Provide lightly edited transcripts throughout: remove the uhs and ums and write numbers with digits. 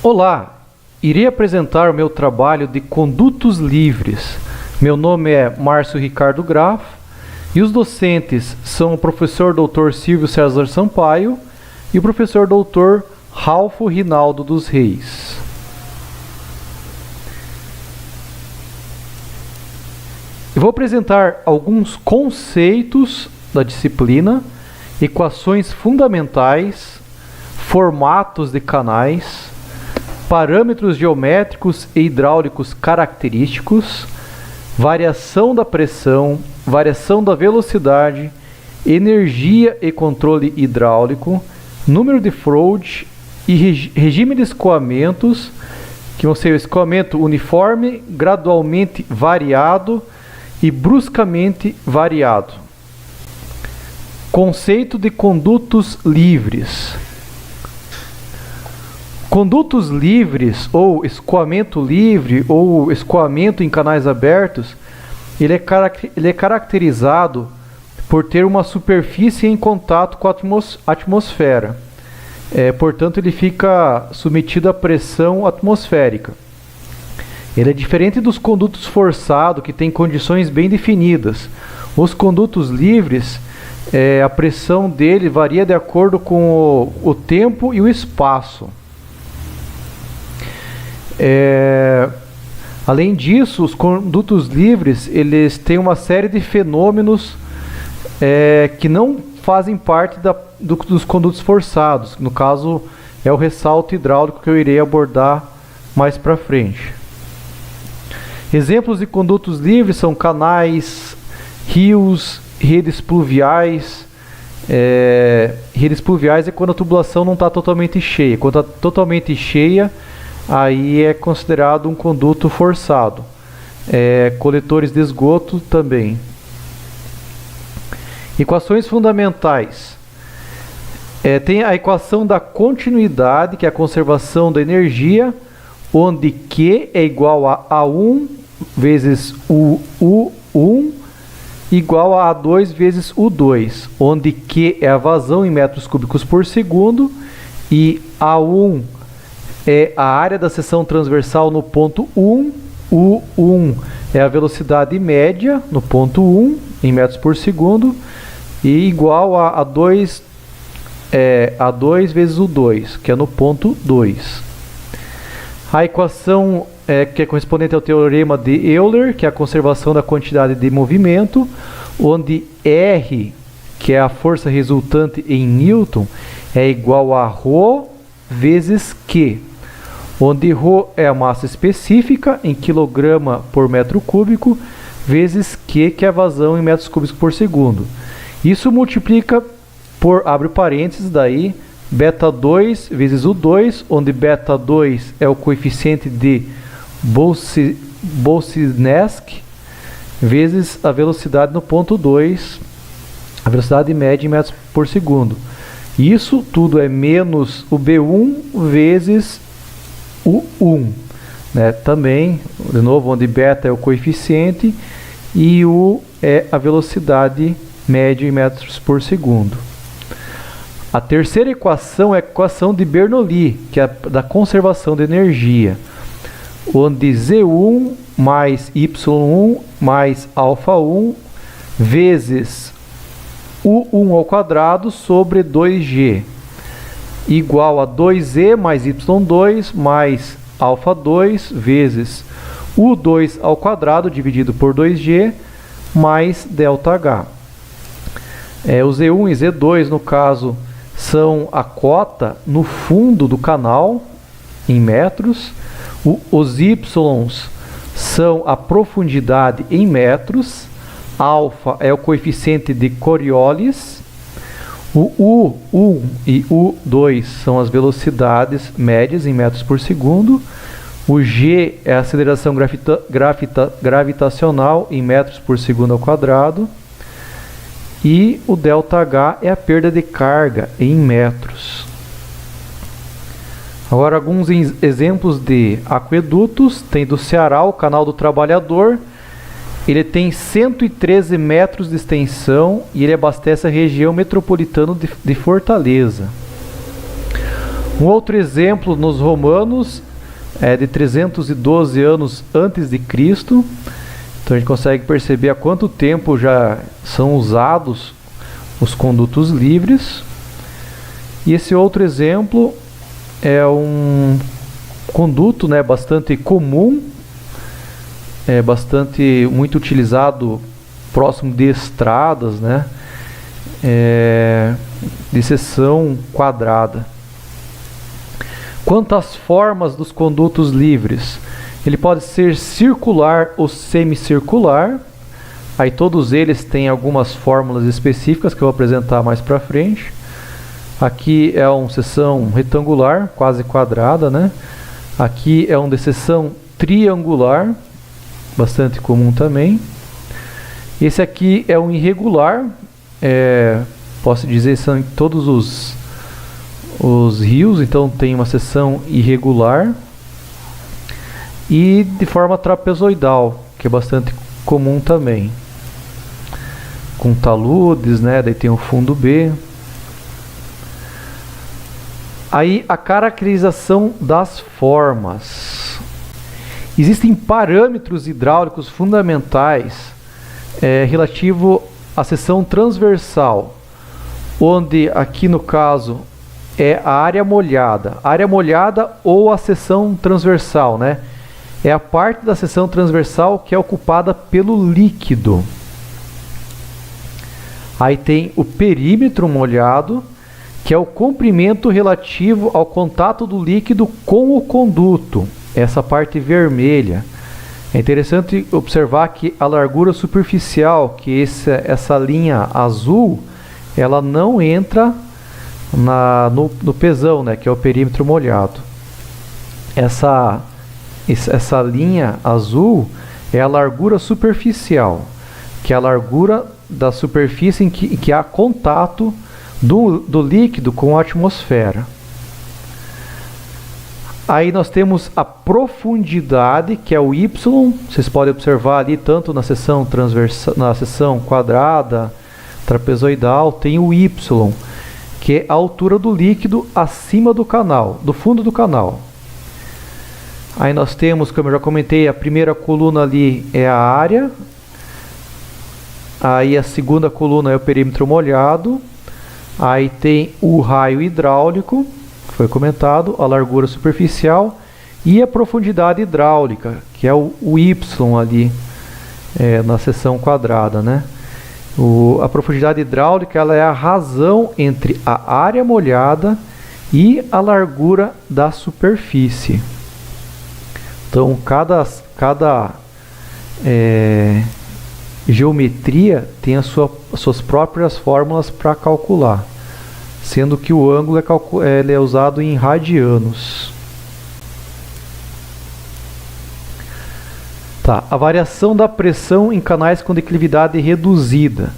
Olá, irei apresentar o meu trabalho de condutos livres. Meu nome é Márcio Ricardo Graf e os docentes são o professor Dr. Silvio César Sampaio e o professor Dr. Ralfo Rinaldo dos Reis. Eu vou apresentar alguns conceitos da disciplina, equações fundamentais, formatos de canais, parâmetros geométricos e hidráulicos característicos, variação da pressão, variação da velocidade, energia e controle hidráulico, número de Froude e regime de escoamentos, que vão ser o escoamento uniforme, gradualmente variado e bruscamente variado. Conceito de condutos livres. Condutos livres, ou escoamento livre, ou escoamento em canais abertos, ele é caracterizado por ter uma superfície em contato com a atmosfera. Portanto, ele fica submetido à pressão atmosférica. Ele é diferente dos condutos forçados, que têm condições bem definidas. Os condutos livres, a pressão dele varia de acordo com o tempo e o espaço. Além disso, os condutos livres eles têm uma série de fenômenos que não fazem parte dos condutos forçados. No caso, é o ressalto hidráulico que eu irei abordar mais para frente. Exemplos de condutos livres são canais, rios, redes pluviais. Redes pluviais é quando a tubulação não está totalmente cheia. Quando está totalmente cheia, aí é considerado um conduto forçado. Coletores de esgoto também. Equações fundamentais. Tem a equação da continuidade, que é a conservação da energia, onde Q é igual a A1 vezes U1 igual a A2 vezes U2, onde Q é a vazão em metros cúbicos por segundo e A1 é a área da seção transversal no ponto 1, U1 é a velocidade média no ponto 1 em metros por segundo e igual a A2 vezes U2, que é no ponto 2. A equação que é correspondente ao teorema de Euler, que é a conservação da quantidade de movimento, onde R, que é a força resultante em Newton, é igual a ρ vezes Q, onde ρ é a massa específica em quilograma por metro cúbico, vezes Q, que é a vazão em metros cúbicos por segundo. Isso multiplica por, abre parênteses, daí, beta 2 vezes U2, onde beta 2 é o coeficiente de Boltzmann, vezes a velocidade no ponto 2, a velocidade média em metros por segundo. Isso tudo é menos o B1 vezes o 1. Também, de novo, onde beta é o coeficiente e U é a velocidade média em metros por segundo. A terceira equação é a equação de Bernoulli, que é da conservação de energia, onde Z1 mais Y1 mais alfa1 vezes U1 ao quadrado sobre 2G igual a 2E mais Y2 mais alfa2 vezes U2 ao quadrado dividido por 2G mais ΔH. O Z1 e Z2, no caso, são a cota no fundo do canal, em metros. Os Ys são a profundidade em metros. Alfa é o coeficiente de Coriolis. O U1 e U2 são as velocidades médias em metros por segundo. O G é a aceleração gravitacional em metros por segundo ao quadrado. E o ΔH é a perda de carga em metros. Agora, alguns exemplos de aquedutos. Tem do Ceará o Canal do Trabalhador. Ele tem 113 metros de extensão e ele abastece a região metropolitana de Fortaleza. Um outro exemplo nos Romanos é de 312 anos antes de Cristo. Então a gente consegue perceber há quanto tempo já são usados os condutos livres. E esse outro exemplo é um conduto, né, bastante comum, muito utilizado próximo de estradas, né, de seção quadrada. Quanto às formas dos condutos livres, ele pode ser circular ou semicircular. Aí todos eles têm algumas fórmulas específicas que eu vou apresentar mais para frente. Aqui é uma seção retangular, quase quadrada, né? Aqui é um de seção triangular, bastante comum também. Esse aqui é um irregular, posso dizer, são em todos os rios, então tem uma seção irregular. E de forma trapezoidal, que é bastante comum também. Com taludes, né? Daí tem o fundo B. Aí a caracterização das formas. Existem parâmetros hidráulicos fundamentais relativo à seção transversal, onde aqui no caso é a área molhada ou a seção transversal, né? É a parte da seção transversal que é ocupada pelo líquido. Aí tem o perímetro molhado, que é o comprimento relativo ao contato do líquido com o conduto, essa parte vermelha. É interessante observar que a largura superficial, que essa linha azul, ela não entra no pezão, né, que é o perímetro molhado. Essa linha azul é a largura superficial, que é a largura da superfície em que há contato do líquido com a atmosfera. Aí nós temos a profundidade, que é o Y. Vocês podem observar ali, tanto na seção transversal, na seção quadrada, trapezoidal, tem o Y, que é a altura do líquido acima do canal, do fundo do canal. Aí nós temos, como eu já comentei, a primeira coluna ali é a área. Aí a segunda coluna é o perímetro molhado. Aí tem o raio hidráulico, que foi comentado, a largura superficial e a profundidade hidráulica, que é o Y ali na seção quadrada, né? A profundidade hidráulica, ela é a razão entre a área molhada e a largura da superfície. Então, cada geometria tem as suas próprias fórmulas para calcular, sendo que o ângulo ele é usado em radianos. Tá, a variação da pressão em canais com declividade reduzida.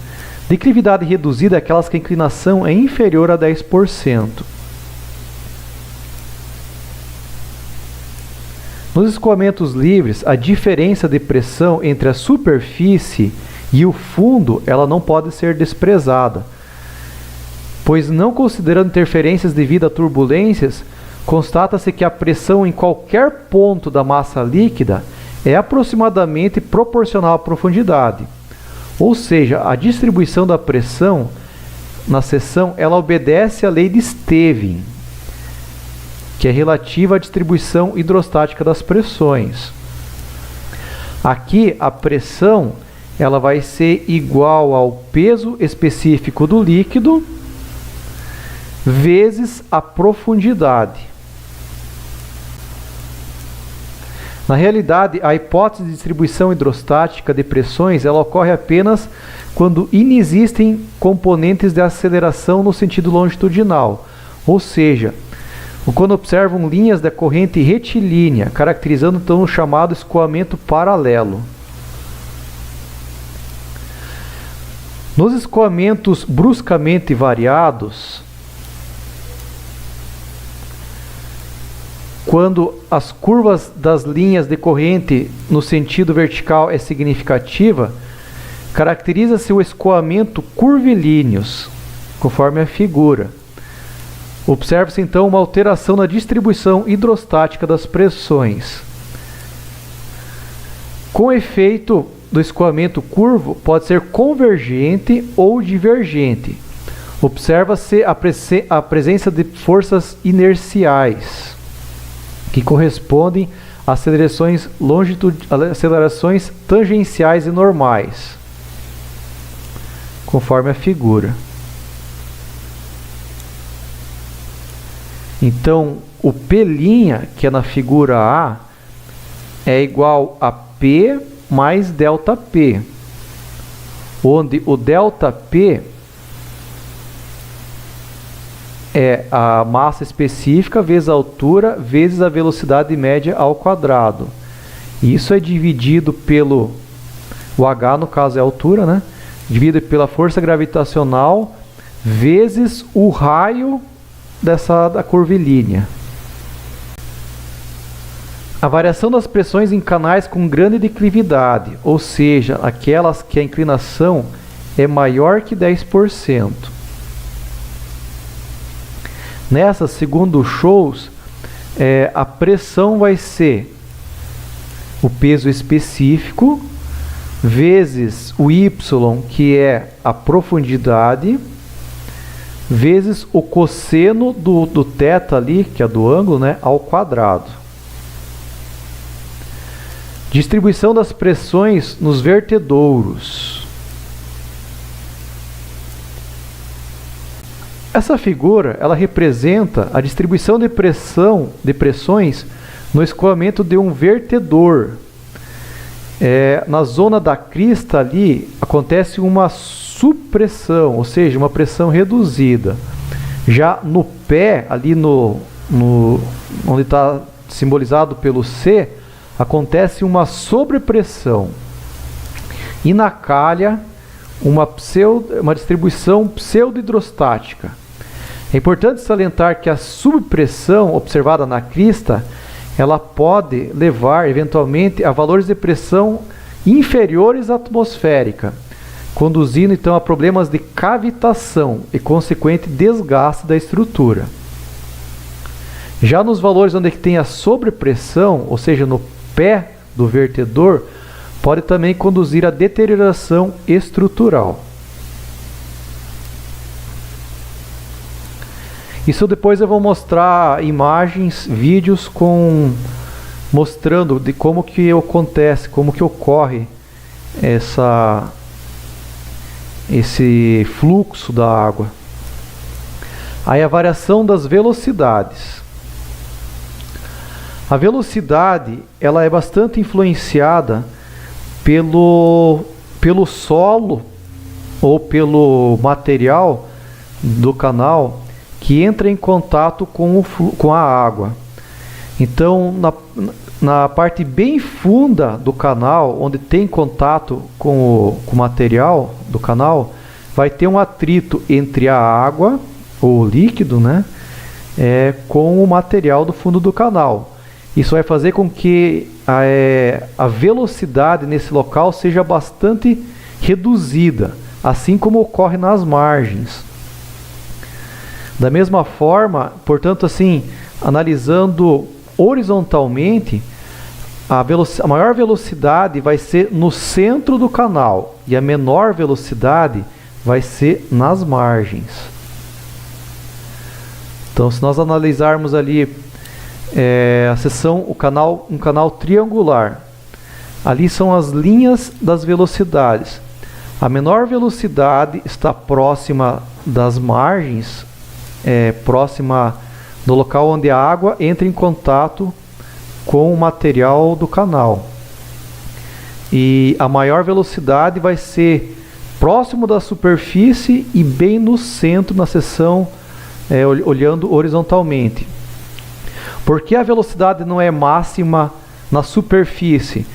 Declividade reduzida é aquelas que a inclinação é inferior a 10%. Nos escoamentos livres, a diferença de pressão entre a superfície e o fundo, ela não pode ser desprezada, pois não considerando interferências devido a turbulências, constata-se que a pressão em qualquer ponto da massa líquida é aproximadamente proporcional à profundidade. Ou seja, a distribuição da pressão na seção, ela obedece à lei de Stevin, que é relativa à distribuição hidrostática das pressões. Aqui a pressão ela vai ser igual ao peso específico do líquido vezes a profundidade. Na realidade, a hipótese de distribuição hidrostática de pressões ela ocorre apenas quando inexistem componentes de aceleração no sentido longitudinal, ou seja, quando observam linhas da corrente retilínea, caracterizando então o chamado escoamento paralelo. Nos escoamentos bruscamente variados, quando as curvas das linhas de corrente no sentido vertical é significativa, caracteriza-se o escoamento curvilíneos, conforme a figura. Observa-se então uma alteração na distribuição hidrostática das pressões. Com efeito do escoamento curvo, pode ser convergente ou divergente. Observa-se a presença de forças inerciais, que correspondem às acelerações tangenciais e normais, conforme a figura. Então, o P', que é na figura A, é igual a P mais ΔP, onde o ΔP é a massa específica vezes a altura vezes a velocidade média ao quadrado. Isso é dividido pelo... O H, no caso, é a altura, né? Dividido pela força gravitacional vezes o raio da curvilínea. A variação das pressões em canais com grande declividade, ou seja, aquelas que a inclinação é maior que 10%. Nessas, segundo os shows, a pressão vai ser o peso específico vezes o y, que é a profundidade, vezes o cosseno do θ ali, que é do ângulo, né, ao quadrado. Distribuição das pressões nos vertedouros. Essa figura, ela representa a distribuição de pressões no escoamento de um vertedor. Na zona da crista ali acontece uma supressão, ou seja, uma pressão reduzida. Já no pé, ali onde está simbolizado pelo C, acontece uma sobrepressão. E na calha, uma distribuição pseudo-hidrostática. É importante salientar que a subpressão observada na crista, ela pode levar eventualmente a valores de pressão inferiores à atmosférica, conduzindo então a problemas de cavitação e consequente desgaste da estrutura. Já nos valores onde tem a sobrepressão, ou seja, no pé do vertedor, pode também conduzir à deterioração estrutural. Isso depois eu vou mostrar imagens, vídeos mostrando de como que acontece, como que ocorre esse fluxo da água. Aí a variação das velocidades. A velocidade, ela é bastante influenciada pelo solo ou pelo material do canal que entra em contato com a água. Então, na parte bem funda do canal, onde tem contato com o material do canal, vai ter um atrito entre a água, ou líquido, né, com o material do fundo do canal. Isso vai fazer com que a velocidade nesse local seja bastante reduzida, assim como ocorre nas margens. Da mesma forma, portanto, assim, analisando horizontalmente, a maior velocidade vai ser no centro do canal e a menor velocidade vai ser nas margens. Então, se nós analisarmos ali a seção, um canal triangular, ali são as linhas das velocidades. A menor velocidade está próxima das margens, próxima do local onde a água entra em contato com o material do canal. E a maior velocidade vai ser próximo da superfície e bem no centro, na seção, olhando horizontalmente. Por que a velocidade não é máxima na superfície?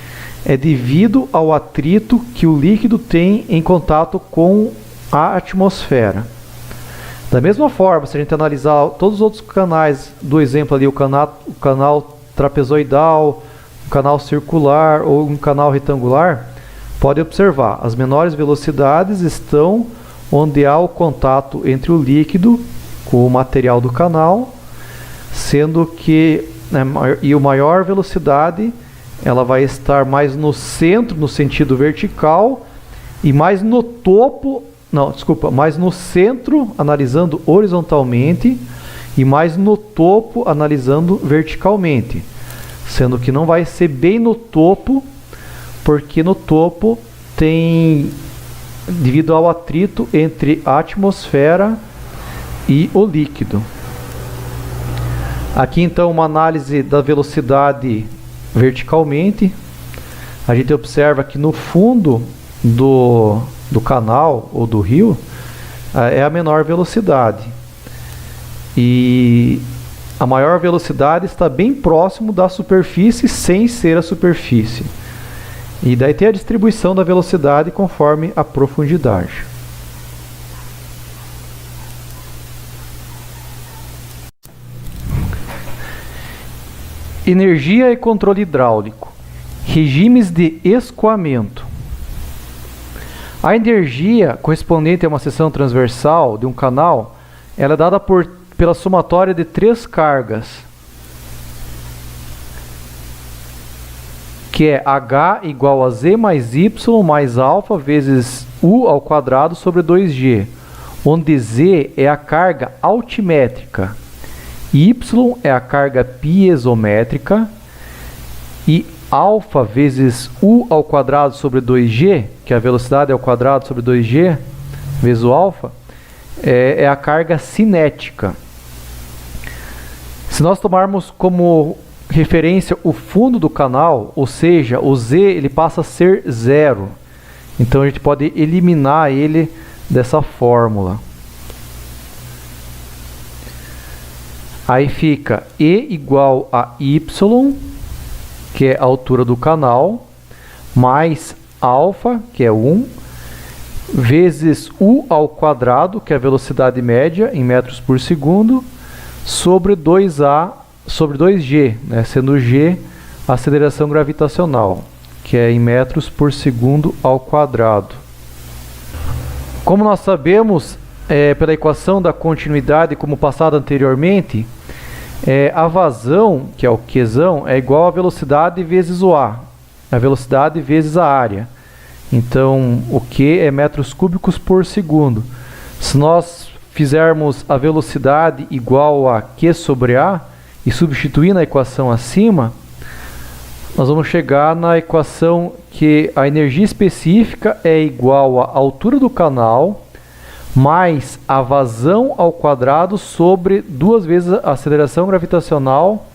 É devido ao atrito que o líquido tem em contato com a atmosfera. Da mesma forma, se a gente analisar todos os outros canais do exemplo ali, o canal trapezoidal, um canal circular ou um canal retangular, pode observar, as menores velocidades estão onde há o contato entre o líquido com o material do canal, sendo que e a maior velocidade ela vai estar mais no centro, no sentido vertical, e mais no topo, não, desculpa, mais no centro, analisando horizontalmente, e mais no topo, analisando verticalmente, sendo que não vai ser bem no topo, porque no topo tem, devido ao atrito entre a atmosfera e o líquido. Aqui então uma análise da velocidade verticalmente. A gente observa que no fundo do canal ou do rio é a menor velocidade. E a maior velocidade está bem próximo da superfície, sem ser a superfície. E daí tem a distribuição da velocidade conforme a profundidade. Energia e controle hidráulico. Regimes de escoamento. A energia correspondente a uma seção transversal de um canal, ela é dada pela somatória de 3 cargas, que é H igual a Z mais Y mais alfa vezes U ao quadrado sobre 2G, onde Z é a carga altimétrica, Y é a carga piezométrica e alfa vezes U ao quadrado sobre 2G, que a velocidade é ao quadrado sobre 2G, vezes o alfa, é a carga cinética. Se nós tomarmos como referência o fundo do canal, ou seja, o Z ele passa a ser zero. Então a gente pode eliminar ele dessa fórmula. Aí fica E igual a Y, que é a altura do canal, mais alfa, que é 1, vezes U ao quadrado, que é a velocidade média em metros por segundo, sobre 2A, sobre 2G, né, sendo G a aceleração gravitacional, que é em metros por segundo ao quadrado. Como nós sabemos, pela equação da continuidade, como passado anteriormente, a vazão, que é o Qzão, é igual a velocidade vezes o A, a velocidade vezes a área. Então, o Q é metros cúbicos por segundo. Se nós fizermos a velocidade igual a Q sobre A e substituir na equação acima, nós vamos chegar na equação que a energia específica é igual à altura do canal mais a vazão ao quadrado sobre 2 vezes a aceleração gravitacional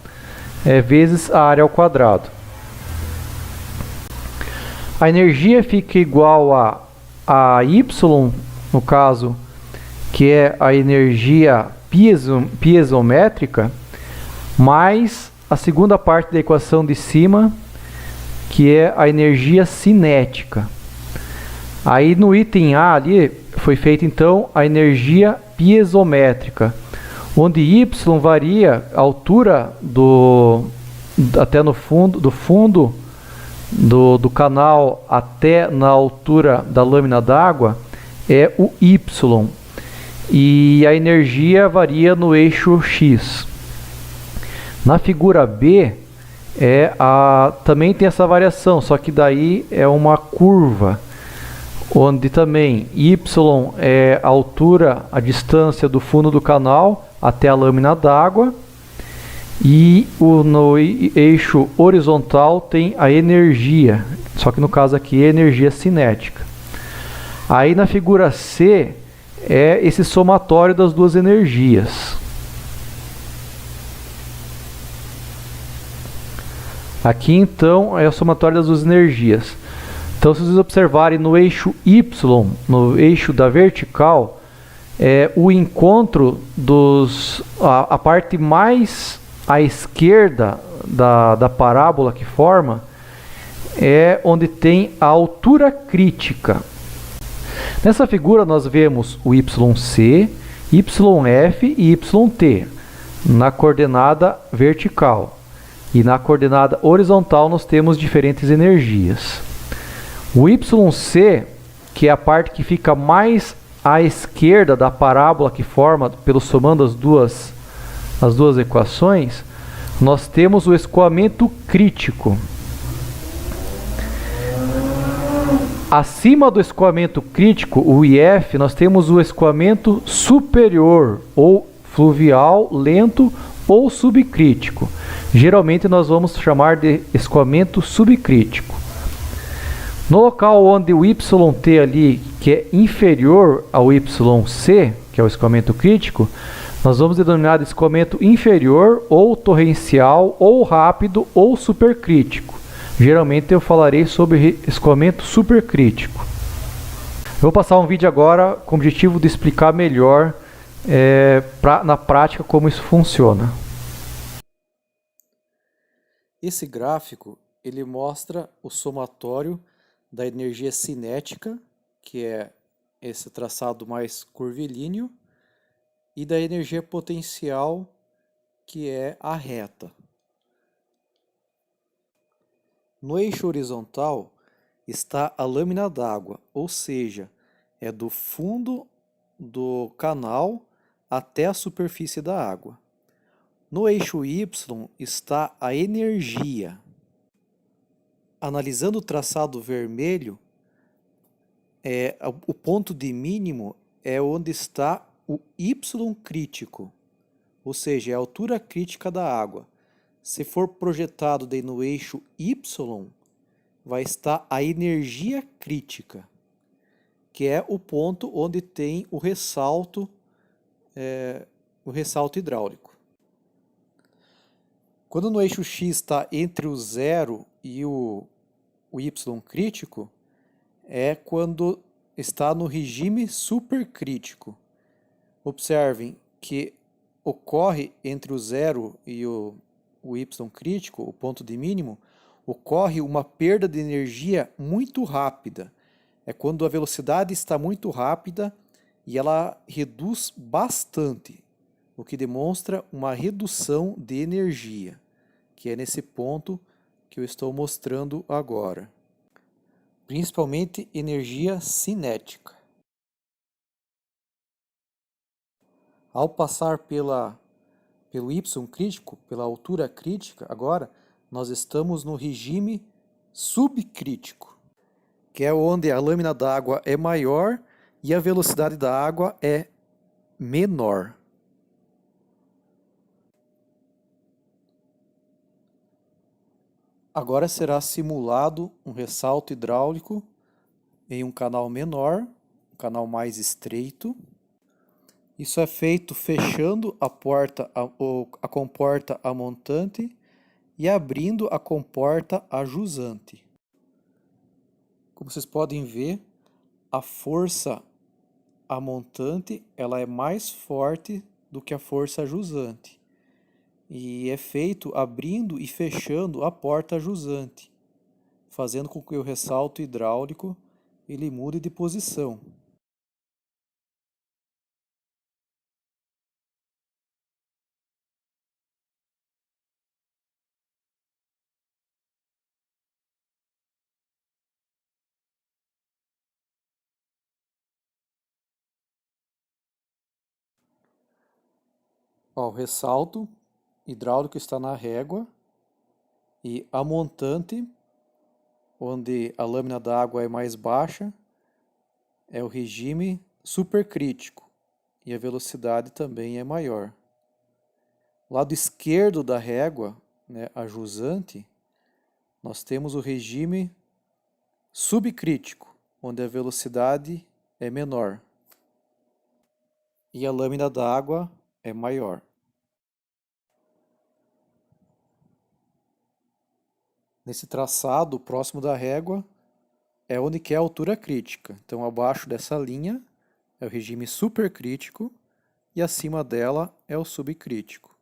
vezes a área ao quadrado. A energia fica igual a Y, no caso, que é a energia piezométrica, mais a segunda parte da equação de cima, que é a energia cinética. Aí no item A ali foi feita então a energia piezométrica, onde Y varia a altura até no fundo do canal até na altura da lâmina d'água é o Y, e a energia varia no eixo X. Na figura B também tem essa variação, só que daí é uma curva, onde também Y é a altura, a distância do fundo do canal até a lâmina d'água, e no eixo horizontal tem a energia, só que no caso aqui é energia cinética. Aí na figura C é esse somatório das duas energias. Aqui então é o somatório das duas energias. Então, se vocês observarem no eixo Y, no eixo da vertical, o encontro a parte mais à esquerda da parábola que forma é onde tem a altura crítica. Nessa figura nós vemos o YC, YF e YT na coordenada vertical. E na coordenada horizontal nós temos diferentes energias. O YC, que é a parte que fica mais à esquerda da parábola que forma, pelo somando as duas equações, nós temos o escoamento crítico. Acima do escoamento crítico, o IF, nós temos o escoamento superior, ou fluvial, lento ou subcrítico. Geralmente nós vamos chamar de escoamento subcrítico. No local onde o YT ali, que é inferior ao YC, que é o escoamento crítico, nós vamos denominar de escoamento inferior, ou torrencial, ou rápido, ou supercrítico. Geralmente eu falarei sobre escoamento supercrítico. Eu vou passar um vídeo agora com o objetivo de explicar melhor na prática como isso funciona. Esse gráfico ele mostra o somatório da energia cinética, que é esse traçado mais curvilíneo, e da energia potencial, que é a reta. No eixo horizontal está a lâmina d'água, ou seja, é do fundo do canal até a superfície da água. No eixo Y está a energia. Analisando o traçado vermelho, o ponto de mínimo é onde está o Y crítico, ou seja, é a altura crítica da água. Se for projetado daí no eixo Y, vai estar a energia crítica, que é o ponto onde tem o ressalto hidráulico. Quando no eixo X está entre o zero e o Y crítico, é quando está no regime supercrítico. Observem que ocorre entre o zero e o Y crítico, o ponto de mínimo, ocorre uma perda de energia muito rápida. É quando a velocidade está muito rápida e ela reduz bastante, o que demonstra uma redução de energia, que é nesse ponto que eu estou mostrando agora. Principalmente energia cinética. Ao passar pelo Y crítico, pela altura crítica, agora nós estamos no regime subcrítico, que é onde a lâmina d'água é maior e a velocidade da água é menor. Agora será simulado um ressalto hidráulico em um canal menor, um canal mais estreito. Isso é feito fechando a comporta a montante e abrindo a comporta a jusante. Como vocês podem ver, a força a montante ela é mais forte do que a força jusante. E é feito abrindo e fechando a porta jusante, fazendo com que o ressalto hidráulico ele mude de posição. O ressalto hidráulico está na régua e a montante, onde a lâmina d'água é mais baixa, é o regime supercrítico e a velocidade também é maior. Lado esquerdo da régua, né, a jusante, nós temos o regime subcrítico, onde a velocidade é menor e a lâmina d'água é maior. Nesse traçado, próximo da régua, é onde que é a altura crítica. Então, abaixo dessa linha é o regime supercrítico e acima dela é o subcrítico.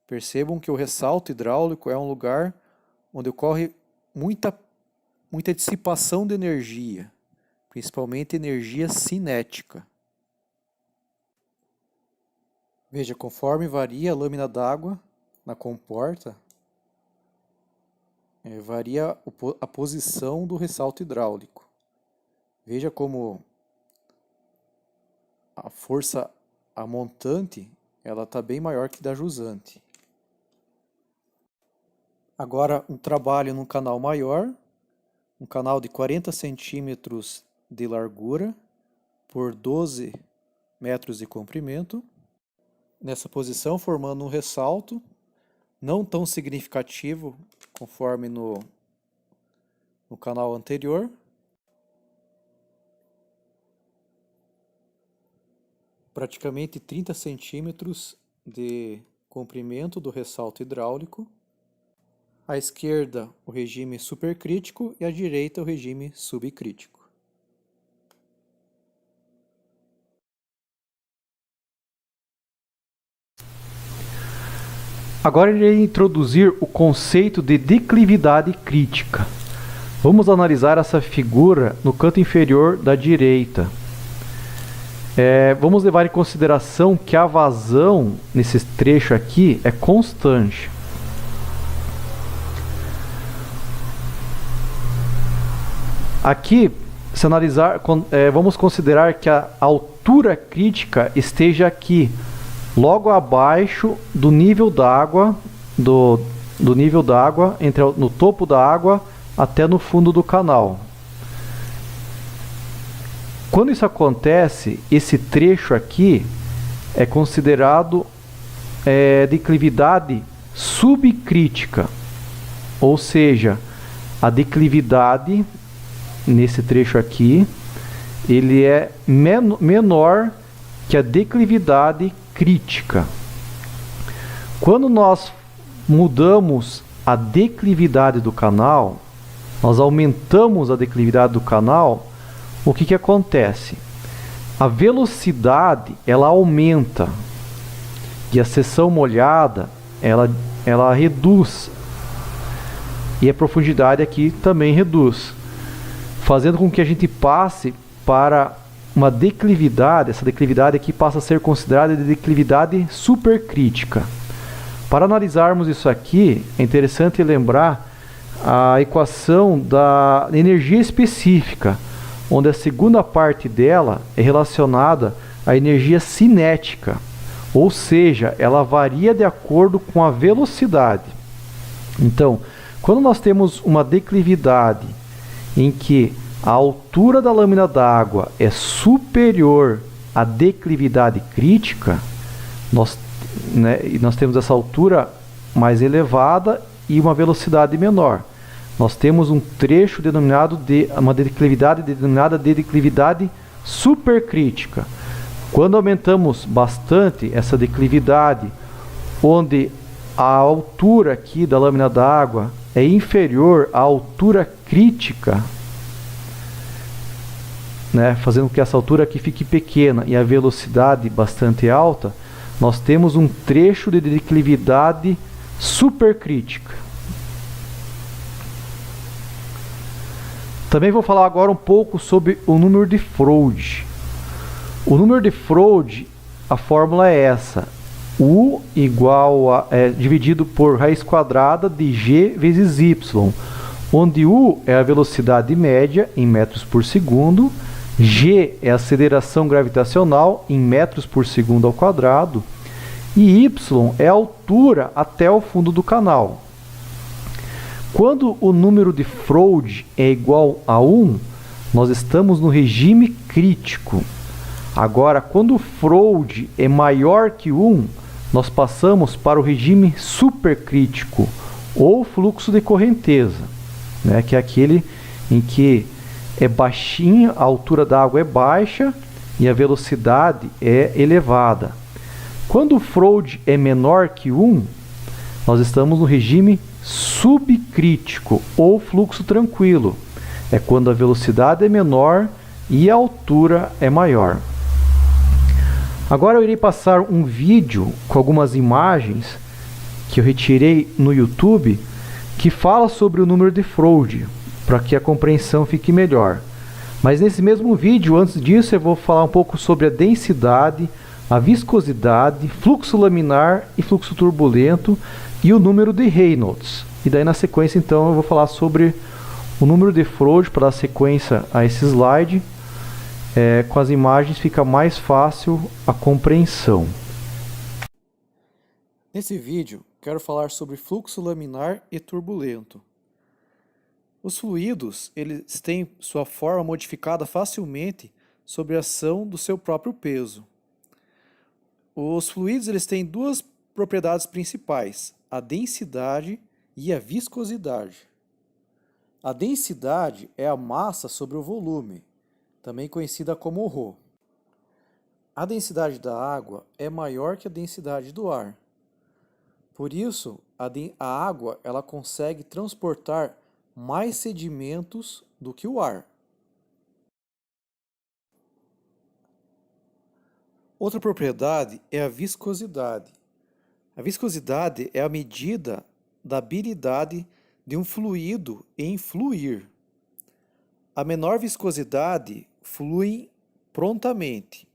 Percebam que o ressalto hidráulico é um lugar onde ocorre muita dissipação de energia, principalmente energia cinética. Veja, conforme varia a lâmina d'água na comporta, varia a posição do ressalto hidráulico. Veja como a força a montante ela está bem maior que da jusante. Agora um trabalho num canal maior, um canal de 40 centímetros de largura por 12 metros de comprimento. Nessa posição formando um ressalto, não tão significativo conforme no canal anterior. Praticamente 30 centímetros de comprimento do ressalto hidráulico. À esquerda o regime supercrítico e à direita o regime subcrítico. Agora irei introduzir o conceito de declividade crítica. Vamos analisar essa figura no canto inferior da direita. Vamos levar em consideração que a vazão nesse trecho aqui é constante. Aqui, se analisar, vamos considerar que a altura crítica esteja aqui, logo abaixo do nível d'água, do nível d'água, no topo da água até no fundo do canal. Quando isso acontece, esse trecho aqui é considerado declividade subcrítica, ou seja, a declividade nesse trecho aqui, ele é menor que a declividade crítica. Quando nós mudamos a declividade do canal, nós aumentamos a declividade do canal, o que acontece? A velocidade ela aumenta e a seção molhada ela reduz, e a profundidade aqui também reduz, fazendo com que a gente passe para uma declividade. Essa declividade aqui passa a ser considerada de declividade supercrítica. Para analisarmos isso aqui, é interessante lembrar a equação da energia específica, onde a segunda parte dela é relacionada à energia cinética, ou seja, ela varia de acordo com a velocidade. Então, quando nós temos uma declividade em que a altura da lâmina d'água é superior à declividade crítica, nós temos essa altura mais elevada e uma velocidade menor. Nós temos um trecho denominado uma declividade denominada de declividade supercrítica. Quando aumentamos bastante essa declividade, onde a altura aqui da lâmina d'água é inferior à altura crítica, fazendo com que essa altura aqui fique pequena e a velocidade bastante alta, nós temos um trecho de declividade supercrítica. Também vou falar agora um pouco sobre o número de Froude. O número de Froude, a fórmula é essa: U dividido por raiz quadrada de G vezes Y, onde U é a velocidade média em metros por segundo, G é a aceleração gravitacional em metros por segundo ao quadrado e Y é a altura até o fundo do canal. Quando o número de Froude é igual a 1, nós estamos no regime crítico. Agora, quando o Froude é maior que 1, nós passamos para o regime supercrítico, ou fluxo de correnteza, que é aquele em que é baixinha, a altura da água é baixa e a velocidade é elevada. Quando o Froude é menor que 1, nós estamos no regime subcrítico ou fluxo tranquilo. É quando a velocidade é menor e a altura é maior. Agora eu irei passar um vídeo com algumas imagens que eu retirei no YouTube que fala sobre o número de Froude, para que a compreensão fique melhor. Mas nesse mesmo vídeo, antes disso, eu vou falar um pouco sobre a densidade, a viscosidade, fluxo laminar e fluxo turbulento e o número de Reynolds. E daí na sequência então eu vou falar sobre o número de Froude para dar sequência a esse slide, com as imagens fica mais fácil a compreensão. Nesse vídeo, quero falar sobre fluxo laminar e turbulento. Os fluidos, eles têm sua forma modificada facilmente sob a ação do seu próprio peso. Os fluidos, eles têm duas propriedades principais, a densidade e a viscosidade. A densidade é a massa sobre o volume, também conhecida como ρ. A densidade da água é maior que a densidade do ar. Por isso, a água ela consegue transportar mais sedimentos do que o ar. Outra propriedade é a viscosidade. A viscosidade é a medida da habilidade de um fluido em fluir. A menor viscosidade flui prontamente,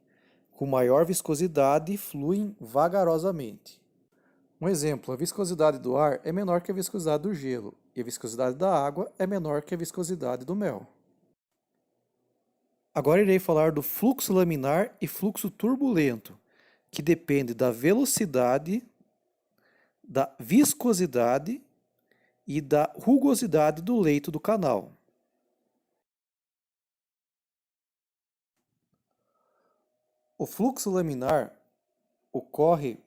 com maior viscosidade fluem vagarosamente. Um exemplo, a viscosidade do ar é menor que a viscosidade do gelo, e a viscosidade da água é menor que a viscosidade do mel. Agora irei falar do fluxo laminar e fluxo turbulento, que depende da velocidade, da viscosidade e da rugosidade do leito do canal. O fluxo laminar ocorre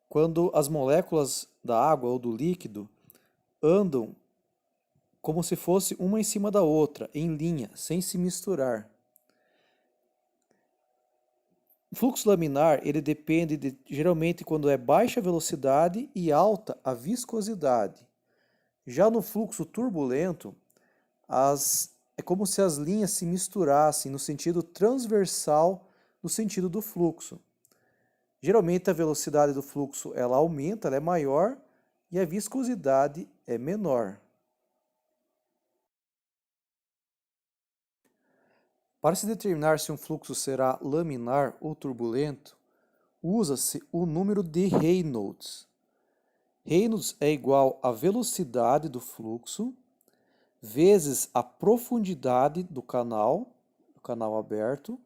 quando as moléculas da água ou do líquido andam como se fosse uma em cima da outra, em linha, sem se misturar. O fluxo laminar, ele depende geralmente quando é baixa a velocidade e alta a viscosidade. Já no fluxo turbulento, é como se as linhas se misturassem no sentido transversal no sentido do fluxo. Geralmente a velocidade do fluxo ela aumenta, ela é maior e a viscosidade é menor. Para se determinar se um fluxo será laminar ou turbulento, usa-se o número de Reynolds. Reynolds é igual à velocidade do fluxo vezes a profundidade do canal aberto,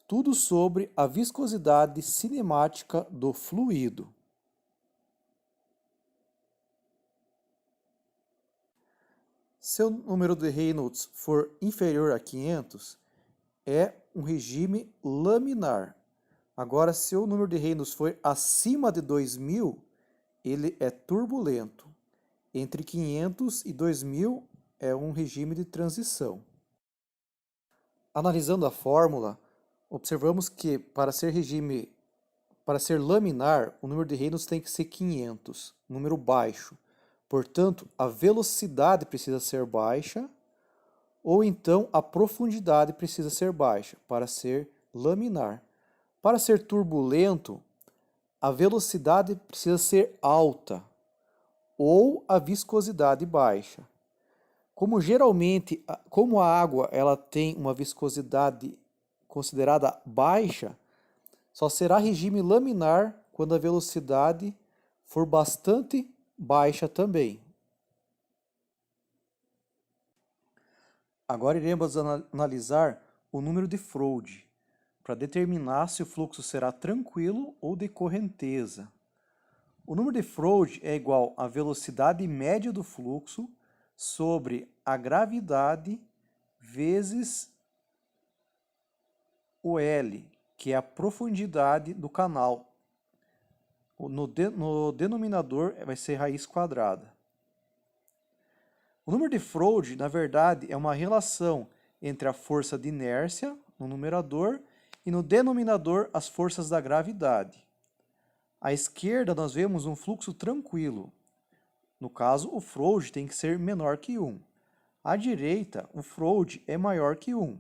tudo sobre a viscosidade cinemática do fluido. Se o número de Reynolds for inferior a 500, é um regime laminar. Agora, se o número de Reynolds for acima de 2000, ele é turbulento. Entre 500 e 2000 é um regime de transição. Analisando a fórmula, observamos que para ser laminar, o número de Reynolds tem que ser 500, número baixo. Portanto, a velocidade precisa ser baixa, ou então a profundidade precisa ser baixa para ser laminar. Para ser turbulento, a velocidade precisa ser alta, ou a viscosidade baixa. Como a água ela tem uma viscosidade considerada baixa, só será regime laminar quando a velocidade for bastante baixa também. Agora iremos analisar o número de Froude, para determinar se o fluxo será tranquilo ou de correnteza. O número de Froude é igual à velocidade média do fluxo sobre a gravidade vezes o L, que é a profundidade do canal. No denominador vai ser raiz quadrada. O número de Froude, na verdade, é uma relação entre a força de inércia, no numerador, e no denominador as forças da gravidade. À esquerda nós vemos um fluxo tranquilo. No caso, o Froude tem que ser menor que 1. À direita, o Froude é maior que 1.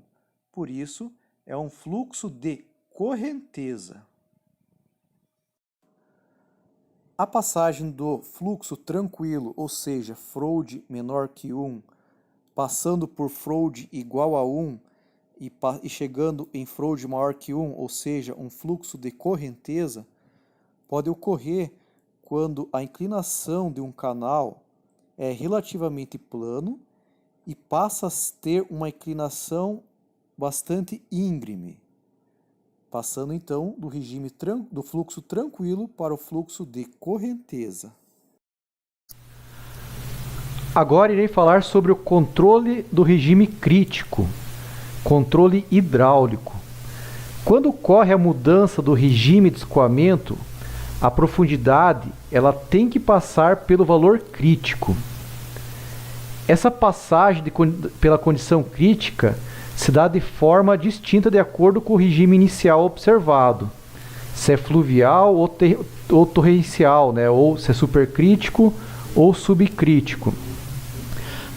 Por isso, é um fluxo de correnteza. A passagem do fluxo tranquilo, ou seja, Froude menor que 1, passando por Froude igual a 1 e chegando em Froude maior que 1, ou seja, um fluxo de correnteza, pode ocorrer quando a inclinação de um canal é relativamente plano e passa a ter uma inclinação bastante íngreme, passando então do regime do fluxo tranquilo para o fluxo de correnteza. Agora irei falar sobre o controle do regime crítico, controle hidráulico. Quando ocorre a mudança do regime de escoamento, a profundidade ela tem que passar pelo valor crítico. Essa passagem pela condição crítica se dá de forma distinta de acordo com o regime inicial observado, se é fluvial ou torrencial, né? Ou se é supercrítico ou subcrítico.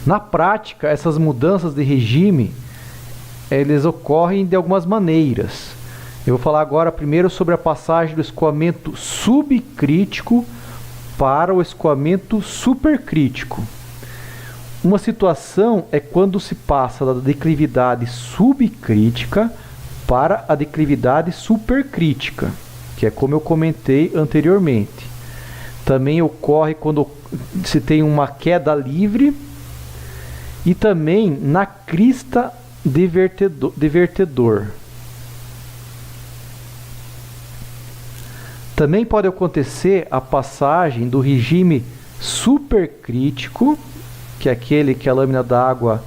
Na prática, essas mudanças de regime eles ocorrem de algumas maneiras. Eu vou falar agora primeiro sobre a passagem do escoamento subcrítico para o escoamento supercrítico. Uma situação é quando se passa da declividade subcrítica para a declividade supercrítica, que é como eu comentei anteriormente. Também ocorre quando se tem uma queda livre e também na crista de vertedor. Também pode acontecer a passagem do regime supercrítico, que é aquele que a lâmina d'água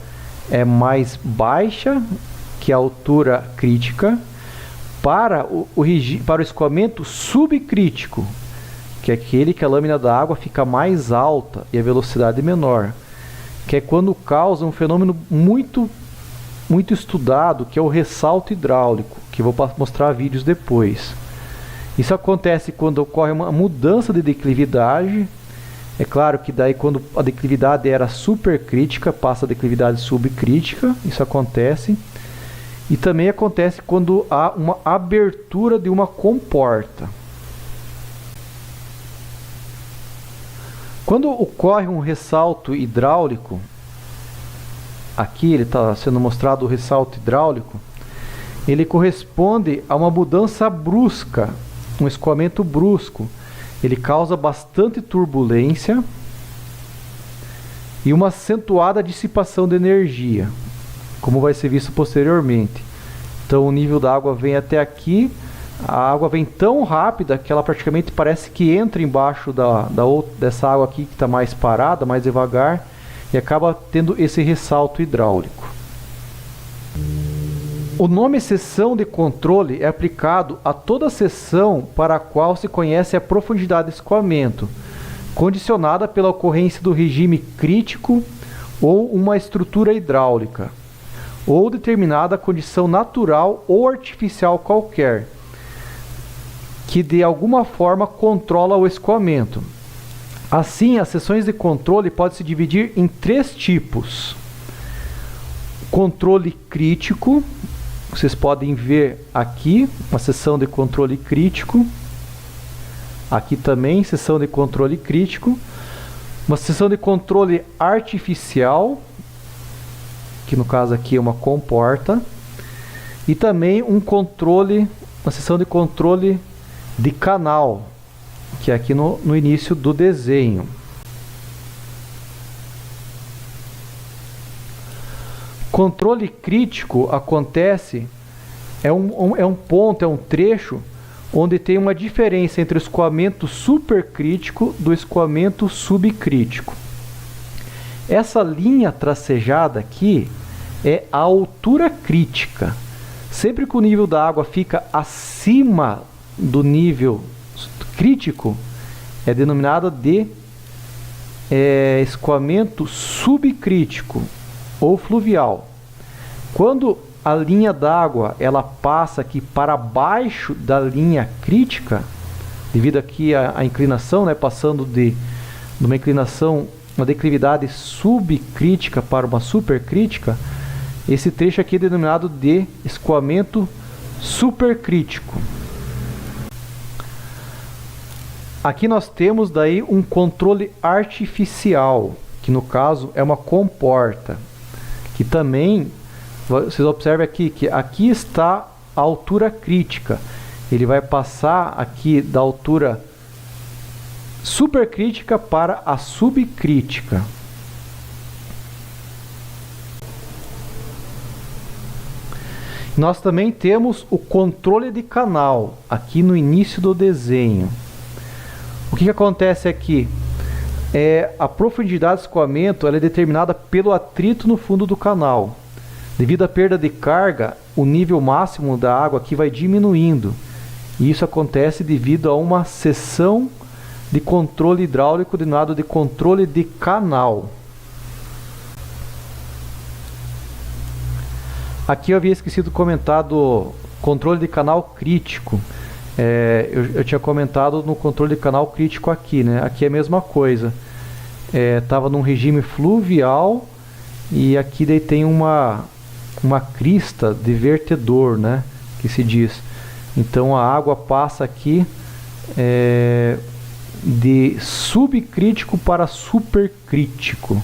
é mais baixa que a altura crítica, para o escoamento subcrítico, que é aquele que a lâmina d'água fica mais alta e a velocidade menor, que é quando causa um fenômeno muito estudado, que é o ressalto hidráulico, que eu vou mostrar vídeos depois. Isso acontece quando ocorre uma mudança de declividade. É claro que daí quando a declividade era supercrítica, passa a declividade subcrítica, isso acontece. E também acontece quando há uma abertura de uma comporta. Quando ocorre um ressalto hidráulico, aqui ele está sendo mostrado o ressalto hidráulico, ele corresponde a uma mudança brusca, um escoamento brusco. Ele causa bastante turbulência e uma acentuada dissipação de energia, como vai ser visto posteriormente. Então o nível da água vem até aqui, a água vem tão rápida que ela praticamente parece que entra embaixo dessa água aqui que está mais parada, mais devagar, e acaba tendo esse ressalto hidráulico. O nome seção de controle é aplicado a toda seção para a qual se conhece a profundidade de escoamento, condicionada pela ocorrência do regime crítico ou uma estrutura hidráulica, ou determinada condição natural ou artificial qualquer, que de alguma forma controla o escoamento. Assim, as seções de controle podem se dividir em 3 tipos. Controle crítico, vocês podem ver aqui uma seção de controle crítico. Aqui também seção de controle crítico. Uma seção de controle artificial, que no caso aqui é uma comporta. E também uma seção de controle de canal, que é aqui no início do desenho. Controle crítico acontece, é um trecho onde tem uma diferença entre o escoamento supercrítico do escoamento subcrítico. Essa linha tracejada aqui é a altura crítica. Sempre que o nível da água fica acima do nível crítico, é denominado de escoamento subcrítico ou fluvial. Quando a linha d'água ela passa aqui para baixo da linha crítica, devido aqui à inclinação, né, passando de uma inclinação, uma declividade subcrítica para uma supercrítica, esse trecho aqui é denominado de escoamento supercrítico. Aqui nós temos daí um controle artificial, que no caso é uma comporta, que também, vocês observam aqui, que aqui está a altura crítica. Ele vai passar aqui da altura supercrítica para a subcrítica. Nós também temos o controle de canal aqui no início do desenho. O que acontece aqui? A profundidade de escoamento ela é determinada pelo atrito no fundo do canal. Devido à perda de carga, o nível máximo da água aqui vai diminuindo. E isso acontece devido a uma seção de controle hidráulico denominado de controle de canal. Aqui eu havia esquecido de comentar do controle de canal crítico. Eu tinha comentado no controle de canal crítico aqui, né? Aqui é a mesma coisa. Estava num regime fluvial e aqui daí tem uma crista de vertedor, né? Que se diz. Então a água passa aqui de subcrítico para supercrítico.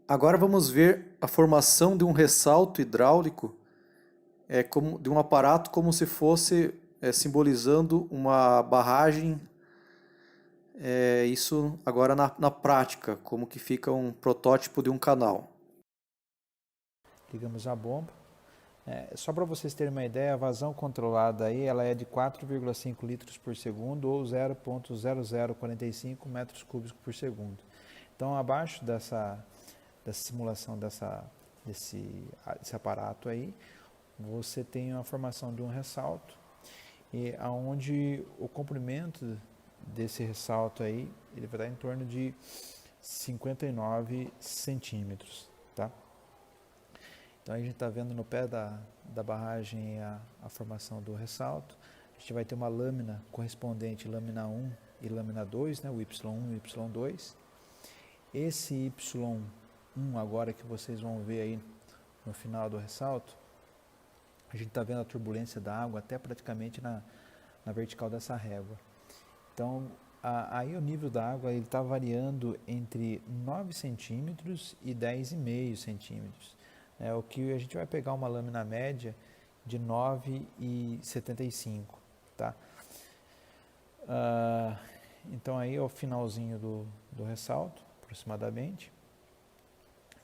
Agora vamos ver a formação de um ressalto hidráulico de um aparato como se fosse simbolizando uma barragem. Isso agora na prática, como que fica um protótipo de um canal. Ligamos a bomba. Só para vocês terem uma ideia, a vazão controlada aí ela é de 4,5 litros por segundo ou 0,0045 metros cúbicos por segundo. Então, abaixo dessa simulação desse aparato aí, você tem a formação de um ressalto, e aonde o comprimento desse ressalto aí, ele vai dar em torno de 59 centímetros, tá? Então a gente está vendo no pé da barragem a formação do ressalto. A gente vai ter uma lâmina correspondente, lâmina 1 e lâmina 2, né, o Y1 e o Y2. Esse Y1 agora que vocês vão ver aí no final do ressalto, a gente está vendo a turbulência da água até praticamente na vertical dessa régua. Então, aí o nível da água está variando entre 9 centímetros e 10,5 centímetros. O que a gente vai pegar uma lâmina média de 9,75, tá? Então aí é o finalzinho do ressalto, aproximadamente.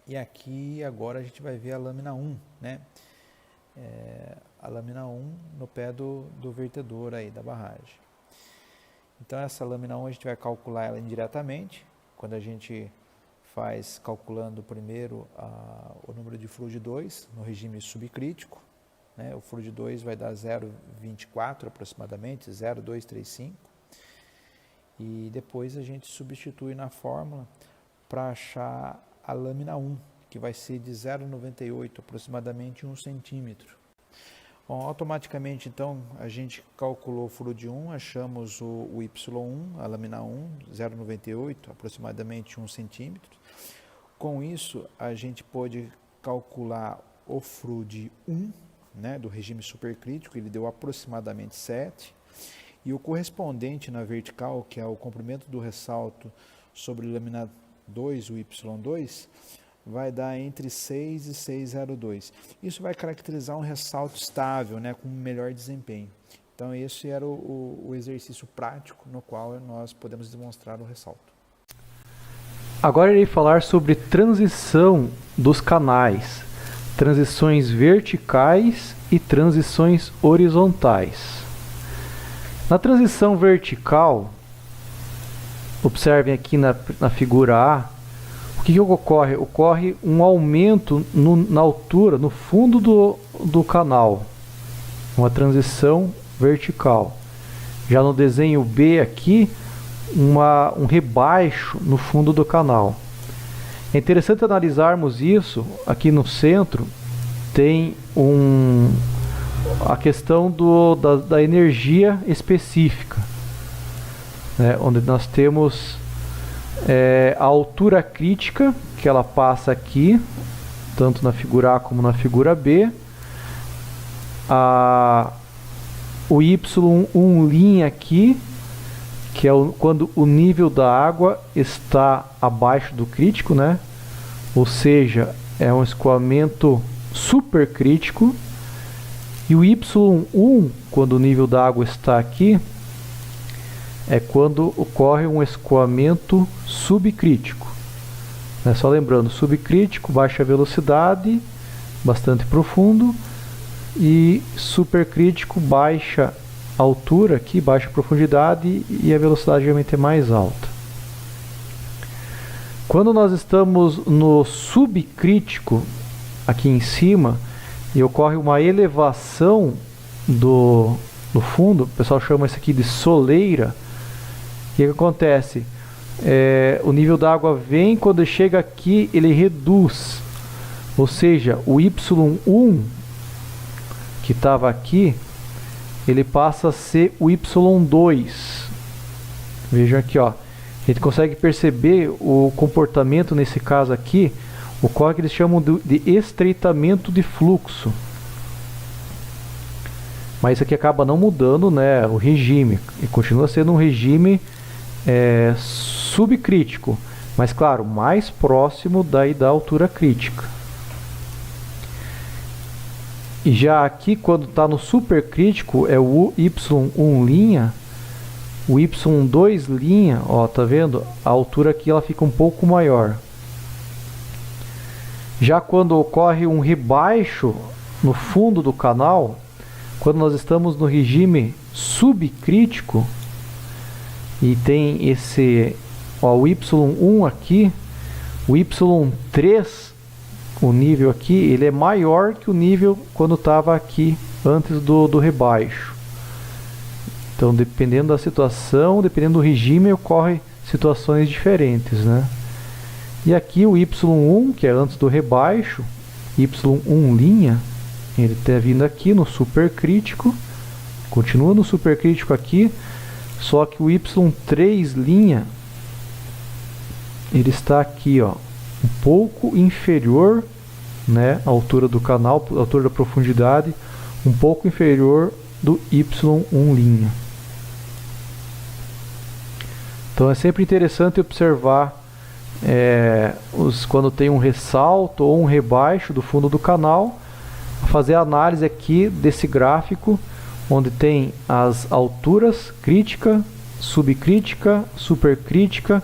E aqui agora a gente vai ver a lâmina 1, né? A lâmina 1 no pé do vertedor aí da barragem. Então essa lâmina 1 a gente vai calcular ela indiretamente, quando a gente faz calculando primeiro o número de fluxo de 2 no regime subcrítico, né? O fluxo de 2 vai dar 0,24 aproximadamente, 0,235, e depois a gente substitui na fórmula para achar a lâmina 1, que vai ser de 0,98 aproximadamente 1 centímetro. Bom, automaticamente então a gente calculou o fluxo de 1, achamos o Y1, a lâmina 1, 0,98 aproximadamente 1 centímetro. Com isso a gente pode calcular o fluxo de 1, né, do regime supercrítico, ele deu aproximadamente 7, e o correspondente na vertical, que é o comprimento do ressalto sobre lâmina 2, o Y2, vai dar entre 6 e 6,02. Isso vai caracterizar um ressalto estável, né, com melhor desempenho. Então esse era o exercício prático no qual nós podemos demonstrar o ressalto. Agora irei falar sobre transição dos canais, transições verticais e transições horizontais. Na transição vertical, observem aqui na figura A, o que ocorre? Ocorre um aumento na altura, no fundo do canal, uma transição vertical. Já no desenho B aqui, um rebaixo no fundo do canal. É interessante analisarmos isso. Aqui no centro tem a questão da energia específica, né, onde nós temos a altura crítica, que ela passa aqui, tanto na figura A como na figura B, o Y1' aqui, que é quando o nível da água está abaixo do crítico, né? Ou seja, é um escoamento supercrítico. E o Y1, quando o nível da água está aqui, é quando ocorre um escoamento subcrítico. Só lembrando, subcrítico, baixa velocidade, bastante profundo, e supercrítico, baixa altura, aqui, baixa profundidade, e a velocidade geralmente é mais alta. Quando nós estamos no subcrítico, aqui em cima, e ocorre uma elevação do fundo, o pessoal chama isso aqui de soleira. O que acontece? O nível da água vem, quando chega aqui ele reduz, ou seja, o Y1 que estava aqui, ele passa a ser o Y2. Vejam aqui, ó, a gente consegue perceber o comportamento nesse caso aqui. Ocorre que eles chamam de estreitamento de fluxo. Mas isso aqui acaba não mudando, né, o regime. E continua sendo um regime subcrítico. Mas claro, mais próximo da altura crítica. E já aqui, quando está no supercrítico, é o Y1', o Y2', ó, tá vendo? A altura aqui ela fica um pouco maior. Já quando ocorre um rebaixo no fundo do canal, quando nós estamos no regime subcrítico, e tem esse, ó, o Y1 aqui, o Y3, o nível aqui, ele é maior que o nível quando estava aqui antes do rebaixo. Então, dependendo da situação, dependendo do regime, ocorrem situações diferentes, né? E aqui o Y1, que é antes do rebaixo, Y1', ele está vindo aqui no supercrítico, continua no supercrítico aqui, só que o Y3', ele está aqui, ó, um pouco inferior, né, à altura do canal, à altura da profundidade, um pouco inferior do Y1'. Então é sempre interessante observar quando tem um ressalto ou um rebaixo do fundo do canal, fazer a análise aqui desse gráfico, onde tem as alturas crítica, subcrítica, supercrítica,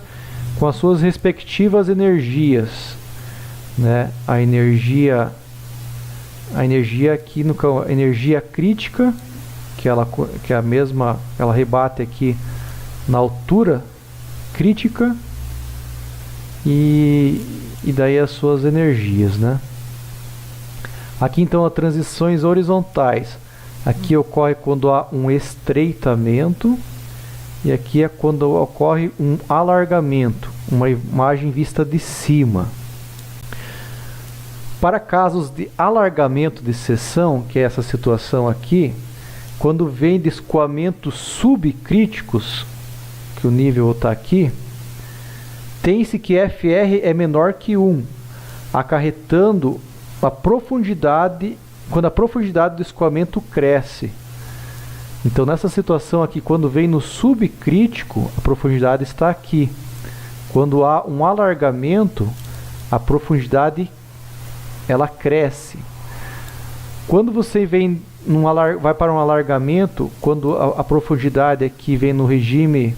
com as suas respectivas energias, né? A energia aqui a energia crítica, que é a mesma, ela rebate aqui na altura crítica, e daí as suas energias, né? Aqui então as transições horizontais. Aqui ocorre quando há um estreitamento, e aqui é quando ocorre um alargamento, uma imagem vista de cima. Para casos de alargamento de seção, que é essa situação aqui, quando vem de escoamentos subcríticos, que o nível está aqui, tem-se que FR é menor que 1, acarretando a profundidade, quando a profundidade do escoamento cresce. Então nessa situação aqui, quando vem no subcrítico, a profundidade está aqui. Quando há um alargamento, a profundidade ela cresce. Quando você vai para um alargamento, quando a profundidade aqui vem no regime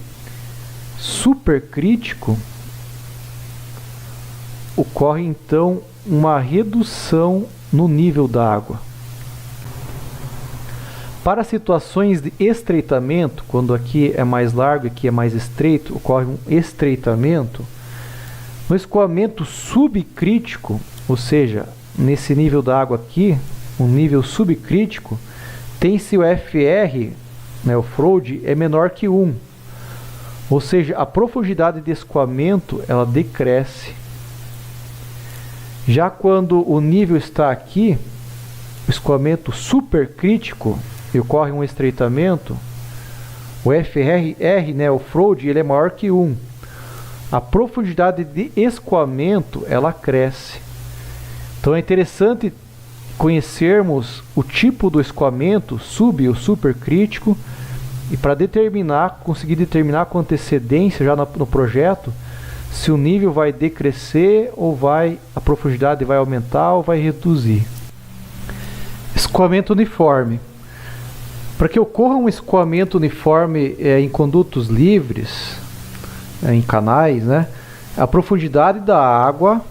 supercrítico, ocorre então uma redução no nível da água. Para situações de estreitamento, quando aqui é mais largo e aqui é mais estreito, ocorre um estreitamento. No escoamento subcrítico, ou seja, nesse nível da água aqui, um nível subcrítico, tem-se o FR, né, o Froude, é menor que 1. Ou seja, a profundidade de escoamento ela decresce. Já quando o nível está aqui, o escoamento supercrítico, e ocorre um estreitamento, o FR, né, o Froude, ele é maior que 1. A profundidade de escoamento ela cresce. Então é interessante conhecermos o tipo do escoamento sub ou supercrítico e para conseguir determinar com antecedência já no projeto se o nível vai decrescer ou a profundidade vai aumentar ou vai reduzir. Escoamento uniforme. Para que ocorra um escoamento uniforme em condutos livres, em canais, né, a profundidade da água,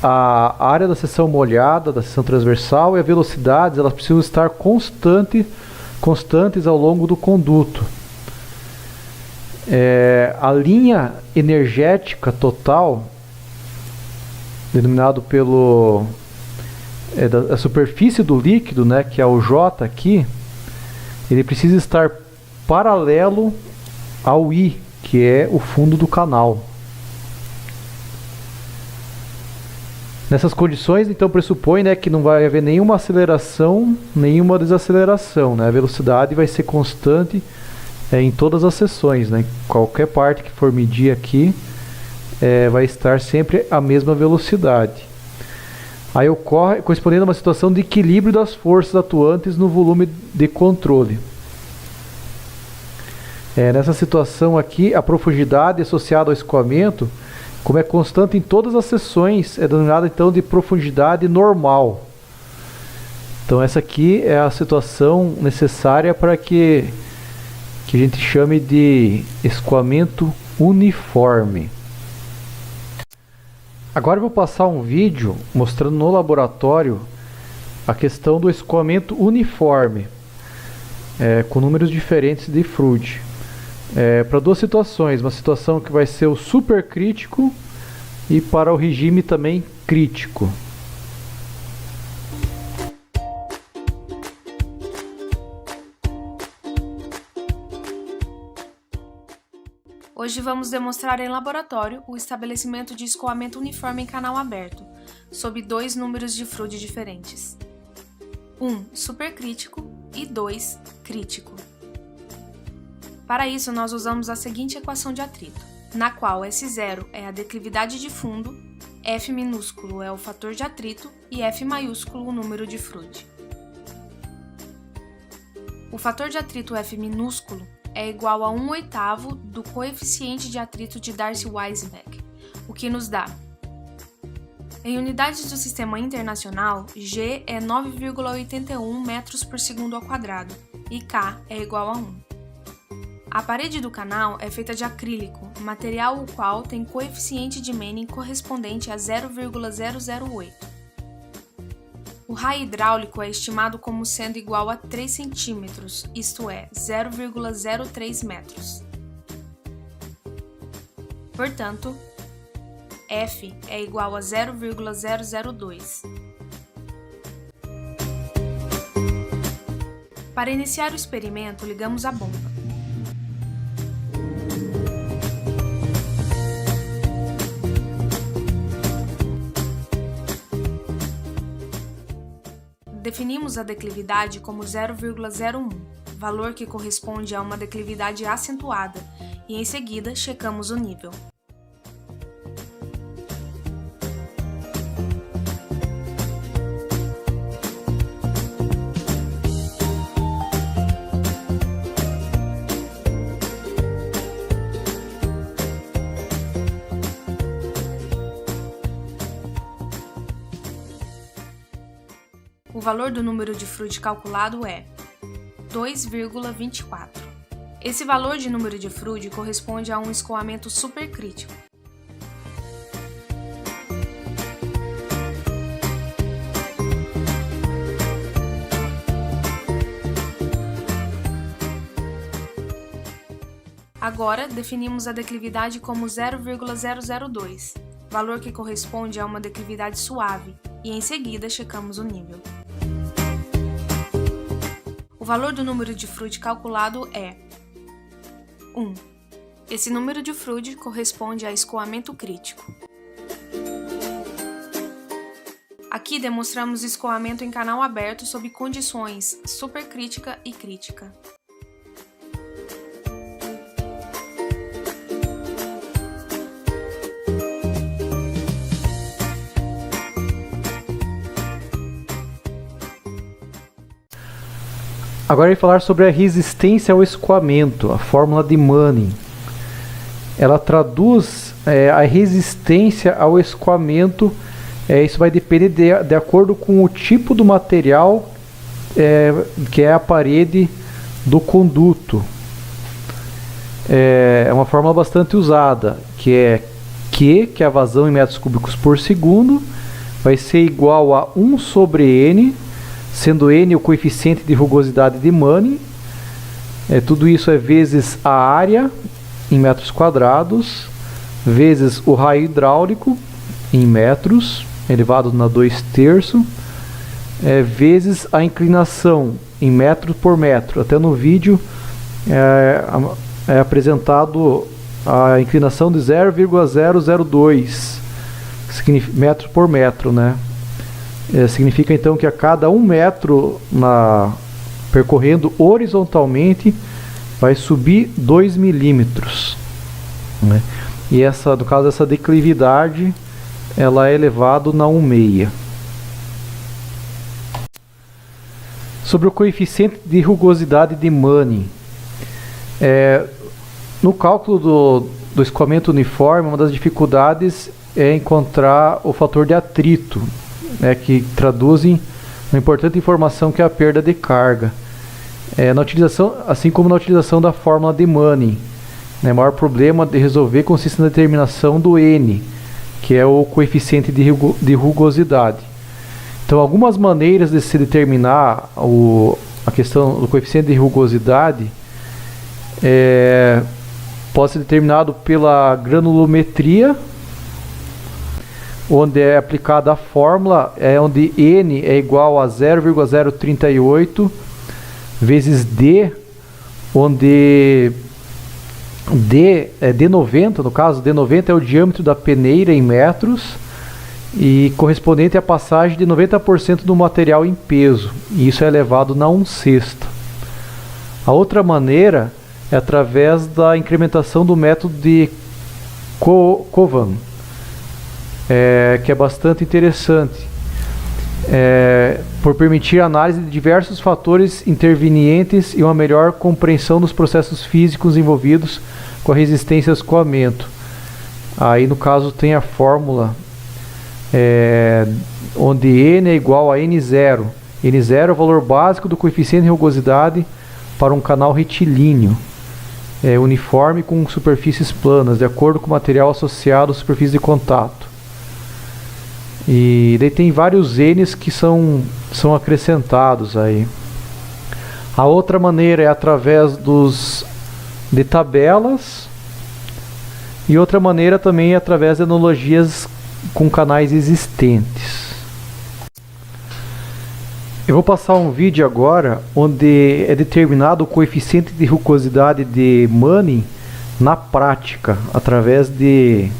a área da seção molhada, da seção transversal e a velocidade, elas precisam estar constantes ao longo do conduto. A linha energética total, denominado pelo da superfície do líquido, né, que é o J aqui, ele precisa estar paralelo ao I, que é o fundo do canal. Nessas condições, então, pressupõe, né, que não vai haver nenhuma aceleração, nenhuma desaceleração, né? A velocidade vai ser constante em todas as seções, né? Qualquer parte que for medir aqui vai estar sempre a mesma velocidade. Aí ocorre correspondendo a uma situação de equilíbrio das forças atuantes no volume de controle. Nessa situação aqui, a profundidade associada ao escoamento, como é constante em todas as seções, é denominada então de profundidade normal. Então essa aqui é a situação necessária para que a gente chame de escoamento uniforme. Agora eu vou passar um vídeo mostrando no laboratório a questão do escoamento uniforme, com números diferentes de Froude. Para duas situações, uma situação que vai ser o supercrítico e para o regime também crítico. Hoje vamos demonstrar em laboratório o estabelecimento de escoamento uniforme em canal aberto, sob dois números de Froude diferentes. 1 supercrítico e 2 crítico. Para isso, nós usamos a seguinte equação de atrito, na qual S0 é a declividade de fundo, F minúsculo é o fator de atrito e F maiúsculo o número de Froude. O fator de atrito F minúsculo é igual a 1/8 do coeficiente de atrito de Darcy-Weisbach, o que nos dá. Em unidades do sistema internacional, G é 9,81 metros por segundo ao quadrado e K é igual a 1. A parede do canal é feita de acrílico, material o qual tem coeficiente de Manning correspondente a 0,008. O raio hidráulico é estimado como sendo igual a 3 cm, isto é, 0,03 metros. Portanto, F é igual a 0,002. Para iniciar o experimento, ligamos a bomba. Definimos a declividade como 0,01, valor que corresponde a uma declividade acentuada, e em seguida checamos o nível. O valor do número de Froude calculado é 2,24. Esse valor de número de Froude corresponde a um escoamento supercrítico. Agora, definimos a declividade como 0,002, valor que corresponde a uma declividade suave, e em seguida checamos o nível. O valor do número de Froude calculado é 1. Esse número de Froude corresponde a escoamento crítico. Aqui demonstramos escoamento em canal aberto sob condições supercrítica e crítica. Agora eu vou falar sobre a resistência ao escoamento, a fórmula de Manning. Ela traduz a resistência ao escoamento, isso vai depender de acordo com o tipo do material que é a parede do conduto. É uma fórmula bastante usada, que é Q, que é a vazão em metros cúbicos por segundo, vai ser igual a 1 sobre N, sendo N o coeficiente de rugosidade de Manning. Tudo isso é vezes a área em metros quadrados, vezes o raio hidráulico em metros, elevado na 2/3, vezes a inclinação em metro por metro. Até no vídeo é apresentado a inclinação de 0,002 metro por metro, né? Significa então que a cada 1 metro percorrendo horizontalmente vai subir 2 milímetros, né? E no caso dessa declividade, ela é elevado na 1/6. Sobre o coeficiente de rugosidade de Manning, no cálculo do escoamento uniforme, uma das dificuldades é encontrar o fator de atrito, que traduzem uma importante informação que é a perda de carga. Na utilização, assim como na utilização da fórmula de Manning, o maior problema de resolver consiste na determinação do N, que é o coeficiente de rugosidade. Então, algumas maneiras de se determinar a questão do coeficiente de rugosidade pode ser determinado pela granulometria, onde é aplicada a fórmula, onde N é igual a 0,038 vezes D, onde D é D90, no caso, D90 é o diâmetro da peneira em metros e correspondente à passagem de 90% do material em peso, e isso é elevado na 1/6. A outra maneira é através da incrementação do método de Covan, que é bastante interessante, por permitir a análise de diversos fatores intervenientes e uma melhor compreensão dos processos físicos envolvidos com a resistência ao escoamento. Aí no caso tem a fórmula onde N é igual a N0. N0 é o valor básico do coeficiente de rugosidade para um canal retilíneo, uniforme com superfícies planas, de acordo com o material associado à superfície de contato. E daí tem vários N's que são acrescentados aí. A outra maneira é através de tabelas, e outra maneira também é através de analogias com canais existentes. Eu vou passar um vídeo agora onde é determinado o coeficiente de rugosidade de Manning na prática, através de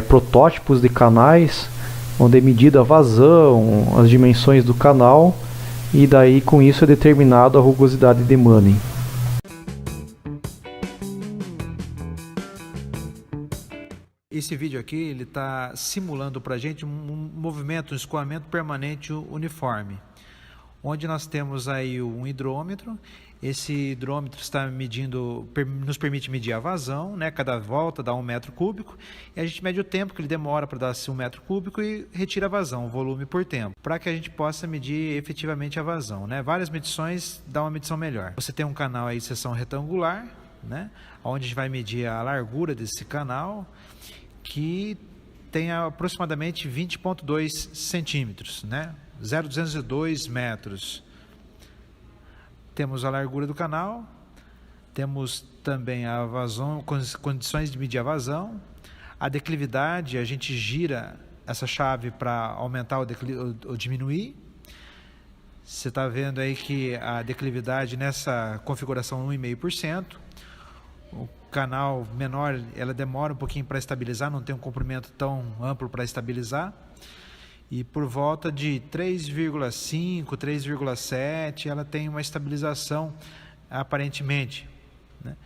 protótipos de canais, onde é medida a vazão, as dimensões do canal, e daí com isso é determinado a rugosidade de Manning. Esse vídeo aqui ele está simulando para a gente um movimento, um escoamento permanente uniforme, onde nós temos aí um hidrômetro. Esse hidrômetro está nos permite medir a vazão, né? Cada volta dá 1 metro cúbico, e a gente mede o tempo que ele demora para dar 1 metro cúbico e retira a vazão, o volume por tempo, para que a gente possa medir efetivamente a vazão, né? Várias medições dão uma medição melhor. Você tem um canal aí de seção retangular, né? Onde a gente vai medir a largura desse canal, que tem aproximadamente 20,2 centímetros, né? 0,202 metros. Temos a largura do canal, Temos também a vazão, condições de medir a vazão. A declividade, a gente gira essa chave para aumentar ou diminuir. Você está vendo aí que a declividade nessa configuração 1,5%. O canal menor, ela demora um pouquinho para estabilizar, não tem um comprimento tão amplo para estabilizar. E por volta de 3,5, 3,7, ela tem uma estabilização aparentemente, né?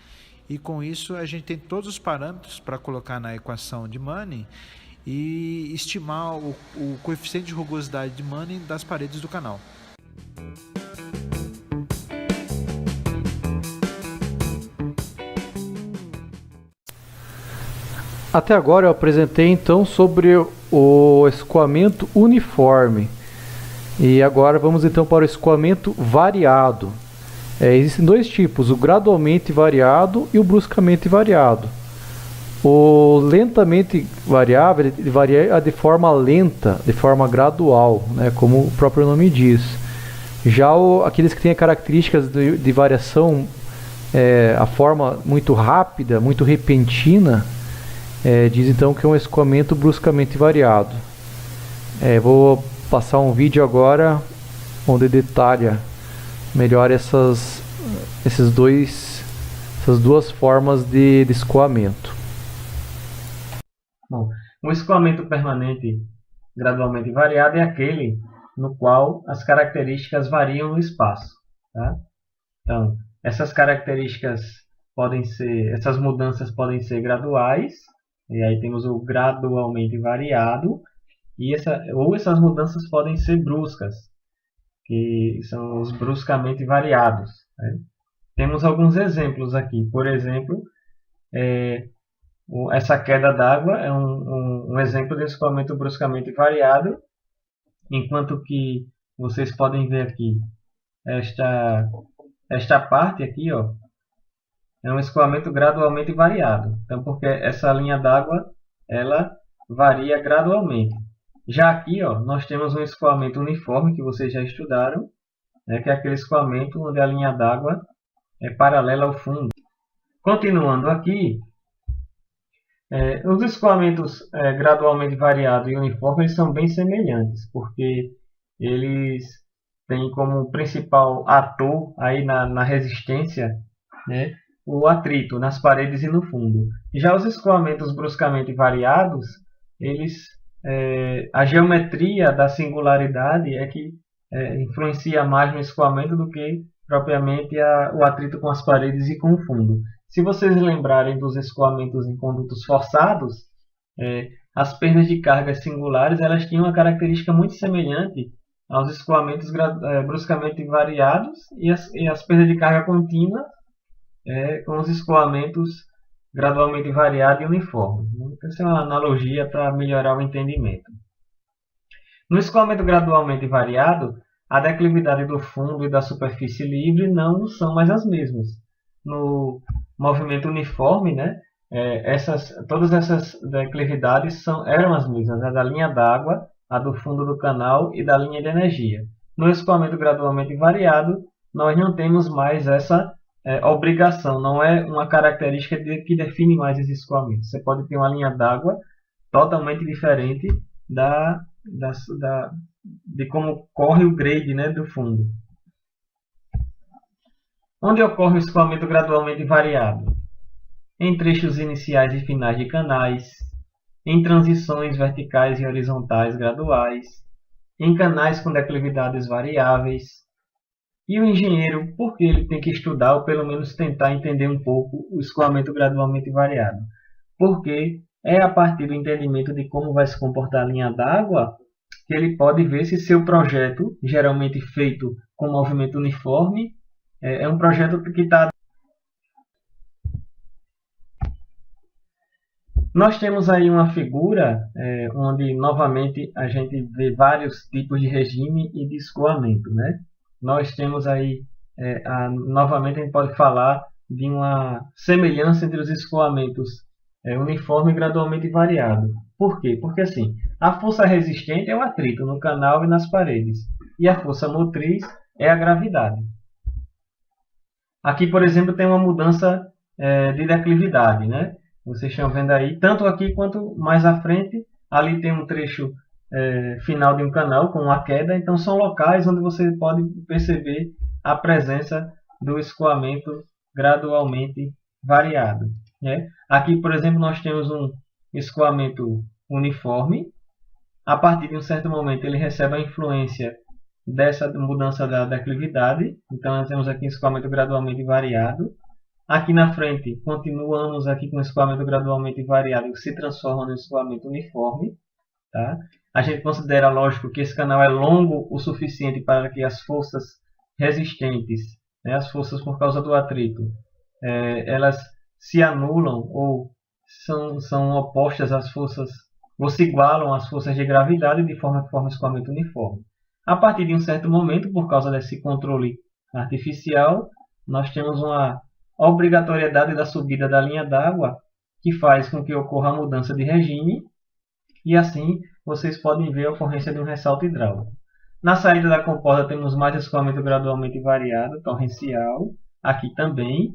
E com isso a gente tem todos os parâmetros para colocar na equação de Manning e estimar o coeficiente de rugosidade de Manning das paredes do canal. Até agora eu apresentei então sobre o escoamento uniforme. E agora vamos então para o escoamento variado. Existem dois tipos, o gradualmente variado e o bruscamente variado. O lentamente variável ele varia de forma lenta, de forma gradual, né, como o próprio nome diz. Já aqueles que têm características de variação, a forma muito rápida, muito repentina, diz então que é um escoamento bruscamente variado. Vou passar um vídeo agora onde detalha melhor essas duas formas de escoamento. Bom, o escoamento permanente gradualmente variado é aquele no qual as características variam no espaço, tá? Então, essas características essas mudanças podem ser graduais, e aí temos o gradualmente variado, ou essas mudanças podem ser bruscas, que são os bruscamente variados, né? Temos alguns exemplos aqui. Por exemplo, essa queda d'água é um exemplo de escoamento bruscamente variado, enquanto que vocês podem ver aqui, esta parte aqui, ó, é um escoamento gradualmente variado. Então, porque essa linha d'água ela varia gradualmente. Já aqui, ó, nós temos um escoamento uniforme, que vocês já estudaram, né, que é aquele escoamento onde a linha d'água é paralela ao fundo. Continuando aqui, os escoamentos gradualmente variado e uniforme eles são bem semelhantes, porque eles têm como principal ator aí na resistência, né, o atrito nas paredes e no fundo. Já os escoamentos bruscamente variados, a geometria da singularidade é que influencia mais no escoamento do que propriamente o atrito com as paredes e com o fundo. Se vocês lembrarem dos escoamentos em condutos forçados, as perdas de cargas singulares elas tinham uma característica muito semelhante aos escoamentos bruscamente variados e as perdas de carga contínua com os escoamentos gradualmente variado e uniforme. Essa é uma analogia para melhorar o entendimento. No escoamento gradualmente variado, a declividade do fundo e da superfície livre não são mais as mesmas. No movimento uniforme, né, todas essas declividades eram as mesmas, a da linha d'água, a do fundo do canal e da linha de energia. No escoamento gradualmente variado, nós não temos mais essa obrigação, não é uma característica que define mais esse escoamento. Você pode ter uma linha d'água totalmente diferente de como corre o grade, né, do fundo. Onde ocorre o escoamento gradualmente variado? Em trechos iniciais e finais de canais, em transições verticais e horizontais graduais, em canais com declividades variáveis. E o engenheiro, por que ele tem que estudar ou pelo menos tentar entender um pouco o escoamento gradualmente variado? Porque é a partir do entendimento de como vai se comportar a linha d'água que ele pode ver se seu projeto, geralmente feito com movimento uniforme, é um projeto que está... Nós temos aí uma figura onde novamente a gente vê vários tipos de regime e de escoamento, né? Nós temos aí, novamente a gente pode falar de uma semelhança entre os escoamentos uniforme e gradualmente variado. Por quê? Porque assim, a força resistente é o atrito no canal e nas paredes, e a força motriz é a gravidade. Aqui, por exemplo, tem uma mudança de declividade, né? Vocês estão vendo aí, tanto aqui quanto mais à frente, ali tem um trecho final de um canal com uma queda, então são locais onde você pode perceber a presença do escoamento gradualmente variado, né? Aqui, por exemplo, nós temos um escoamento uniforme. A partir de um certo momento, ele recebe a influência dessa mudança da declividade. Então, nós temos aqui um escoamento gradualmente variado. Aqui na frente, continuamos aqui com o escoamento gradualmente variado, que se transforma no escoamento uniforme. Tá? A gente considera, lógico, que esse canal é longo o suficiente para que as forças resistentes, né, as forças por causa do atrito, elas se anulam ou são opostas às forças, ou se igualam às forças de gravidade de forma que forma um escoamento uniforme. A partir de um certo momento, por causa desse controle artificial, nós temos uma obrigatoriedade da subida da linha d'água, que faz com que ocorra a mudança de regime, e assim vocês podem ver a ocorrência de um ressalto hidráulico. Na saída da comporta temos mais escoamento gradualmente variado, torrencial, aqui também,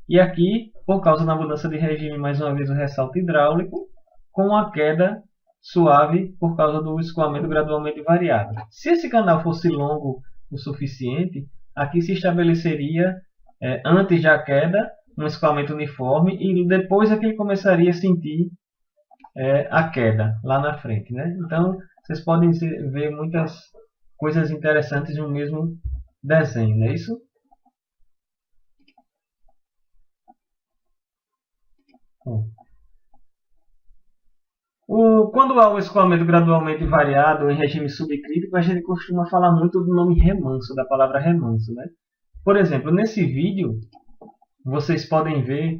e aqui, por causa da mudança de regime, mais uma vez o ressalto hidráulico, com a queda suave por causa do escoamento gradualmente variado. Se esse canal fosse longo o suficiente, aqui se estabeleceria, antes da queda, um escoamento uniforme e depois é que ele começaria a sentir a queda lá na frente, né? Então, vocês podem ver muitas coisas interessantes no mesmo desenho, não é isso? Bom. Quando há o escoamento gradualmente variado em regime subcrítico, a gente costuma falar muito do nome remanso, da palavra remanso, né? Por exemplo, nesse vídeo, vocês podem ver,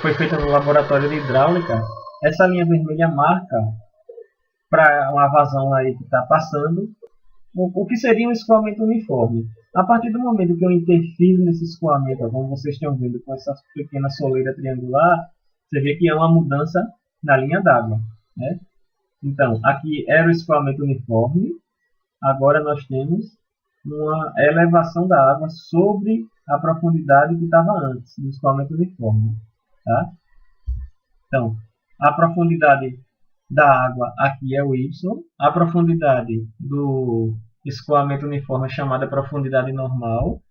foi feita no laboratório de hidráulica, essa linha vermelha marca para uma vazão aí que está passando, o que seria um escoamento uniforme. A partir do momento que eu interfiro nesse escoamento, como vocês estão vendo com essa pequena soleira triangular, você vê que é uma mudança na linha d'água, né? Então, aqui era o escoamento uniforme, agora nós temos uma elevação da água sobre a profundidade que estava antes do escoamento uniforme. Tá? Então, a profundidade da água aqui é o Y, a profundidade do escoamento uniforme é chamada profundidade normal,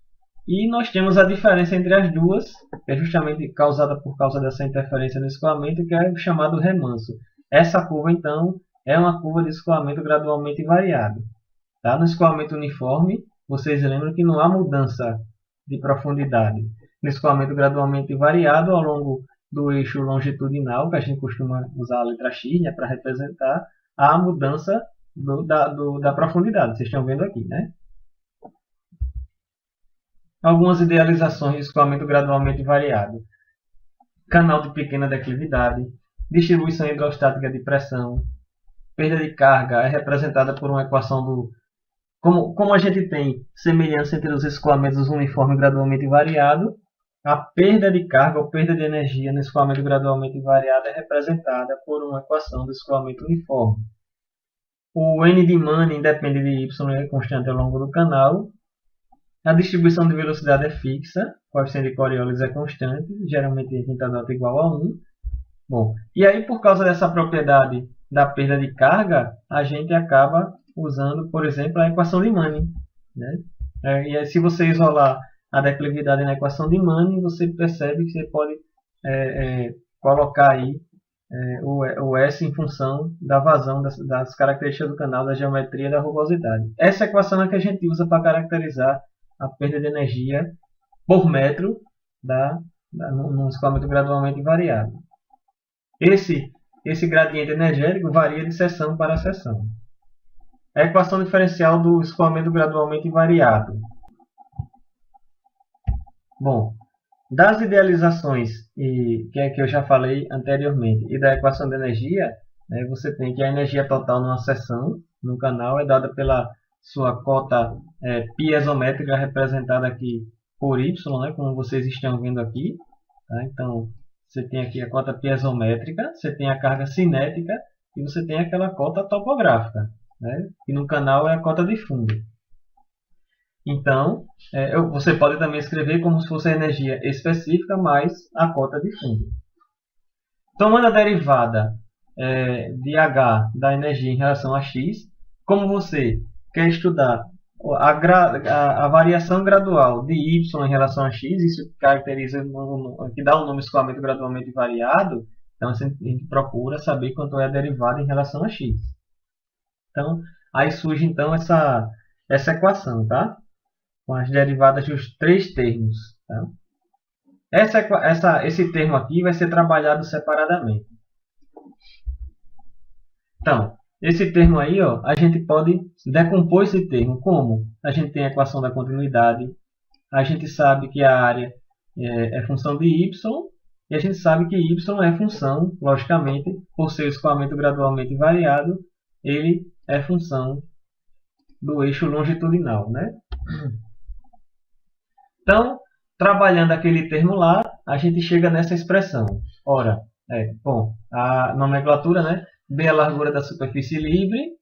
e nós temos a diferença entre as duas, que é justamente causada por causa dessa interferência no escoamento, que é o chamado remanso. Essa curva, então, é uma curva de escoamento gradualmente variado. Tá? No escoamento uniforme, vocês lembram que não há mudança de profundidade. No escoamento gradualmente variado, ao longo do eixo longitudinal, que a gente costuma usar a letra X, né, para representar, há a mudança da profundidade. Vocês estão vendo aqui, né? Algumas idealizações de escoamento gradualmente variado. Canal de pequena declividade, distribuição hidrostática de pressão, perda de carga é representada por uma equação do... Como a gente tem semelhança entre os escoamentos uniforme gradualmente variado, a perda de carga ou perda de energia no escoamento gradualmente variado é representada por uma equação do escoamento uniforme. O N de Manning depende de Y, é constante ao longo do canal. A distribuição de velocidade é fixa, o coeficiente de Coriolis é constante, geralmente a quinta nota é igual a 1. Bom, e aí por causa dessa propriedade da perda de carga, a gente acaba usando, por exemplo, a equação de Manning, né? E aí, se você isolar a declividade na equação de Manning, você percebe que você pode colocar aí o S em função da vazão das características do canal, da geometria e da rugosidade. Essa equação é que a gente usa para caracterizar a perda de energia por metro num escoamento gradualmente variado. Esse gradiente energético varia de seção para seção. A equação diferencial do escoamento gradualmente variado. Bom, das idealizações que eu já falei anteriormente e da equação de energia, você tem que a energia total numa seção, no canal, é dada pela sua cota piezométrica representada aqui por Y, né, como vocês estão vendo aqui. Tá? Então, você tem aqui a cota piezométrica, você tem a carga cinética e você tem aquela cota topográfica, né, que no canal é a cota de fundo. Então, você pode também escrever como se fosse a energia específica mais a cota de fundo. Tomando a derivada de H da energia em relação a X, como você quer estudar a variação gradual de Y em relação a X, isso caracteriza, que dá o nome escoamento gradualmente variado, então a gente procura saber quanto é a derivada em relação a X. Então, aí surge então essa equação, tá? Com as derivadas dos três termos. Tá? Esse termo aqui vai ser trabalhado separadamente. Então, esse termo aí, ó, a gente pode decompor esse termo. Como? A gente tem a equação da continuidade, a gente sabe que a área é função de y, e a gente sabe que y é função, logicamente, por ser o escoamento gradualmente variado, ele é função do eixo longitudinal, né? Então, trabalhando aquele termo lá, a gente chega nessa expressão. Ora, a nomenclatura, né? B é a largura da superfície livre.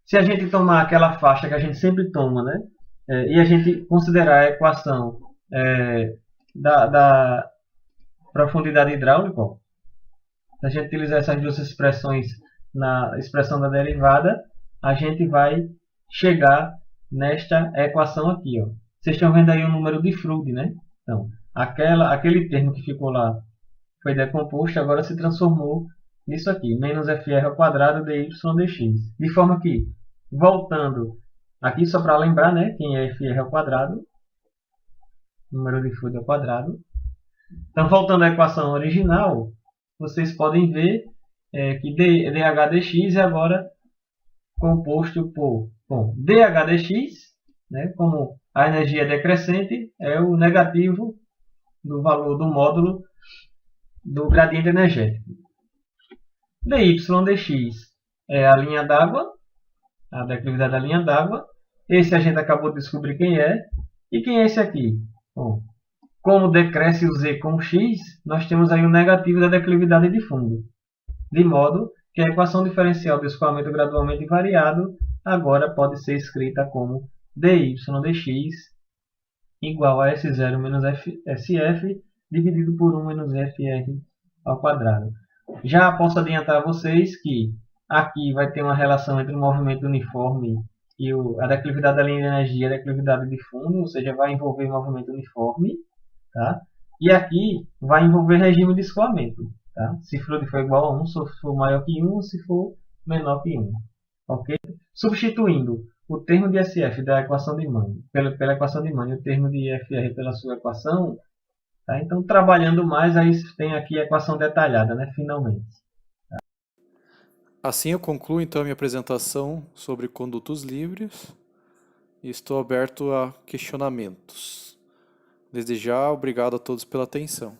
Se a gente tomar aquela faixa que a gente sempre toma, né? E a gente considerar a equação da profundidade hidráulica, ó, se a gente utilizar essas duas expressões na expressão da derivada, a gente vai chegar nesta equação aqui, ó. Vocês estão vendo aí o número de Froude, né? Então, aquele termo que ficou lá foi decomposto, agora se transformou nisso aqui, menos FR ao quadrado dy dx. De forma que, voltando aqui, só para lembrar, né, quem é FR ao quadrado, número de Froude ao quadrado. Então, voltando à equação original, vocês podem ver que dH dx é agora composto por dH dx, né, como a energia decrescente é o negativo do valor do módulo do gradiente energético. dy dx é a linha d'água, a declividade da linha d'água. Esse a gente acabou de descobrir quem é. E quem é esse aqui? Bom, como decresce o z com x, nós temos aí o negativo da declividade de fundo. De modo que a equação diferencial do escoamento gradualmente variado agora pode ser escrita como dy dx igual a S0 menos SF dividido por 1 menos FR ao quadrado. Já posso adiantar a vocês que aqui vai ter uma relação entre o movimento uniforme e a declividade da linha de energia e a declividade de fundo, ou seja, vai envolver movimento uniforme. Tá? E aqui vai envolver regime de escoamento. Tá? Se Froude for igual a 1, se for maior que 1, se for menor que 1. Okay? Substituindo o termo de SF da equação de Mann pela equação de Mann e o termo de FR pela sua equação, tá? Então, trabalhando mais, aí tem aqui a equação detalhada, né? Finalmente. Tá? Assim eu concluo então a minha apresentação sobre condutos livres e estou aberto a questionamentos. Desde já, obrigado a todos pela atenção.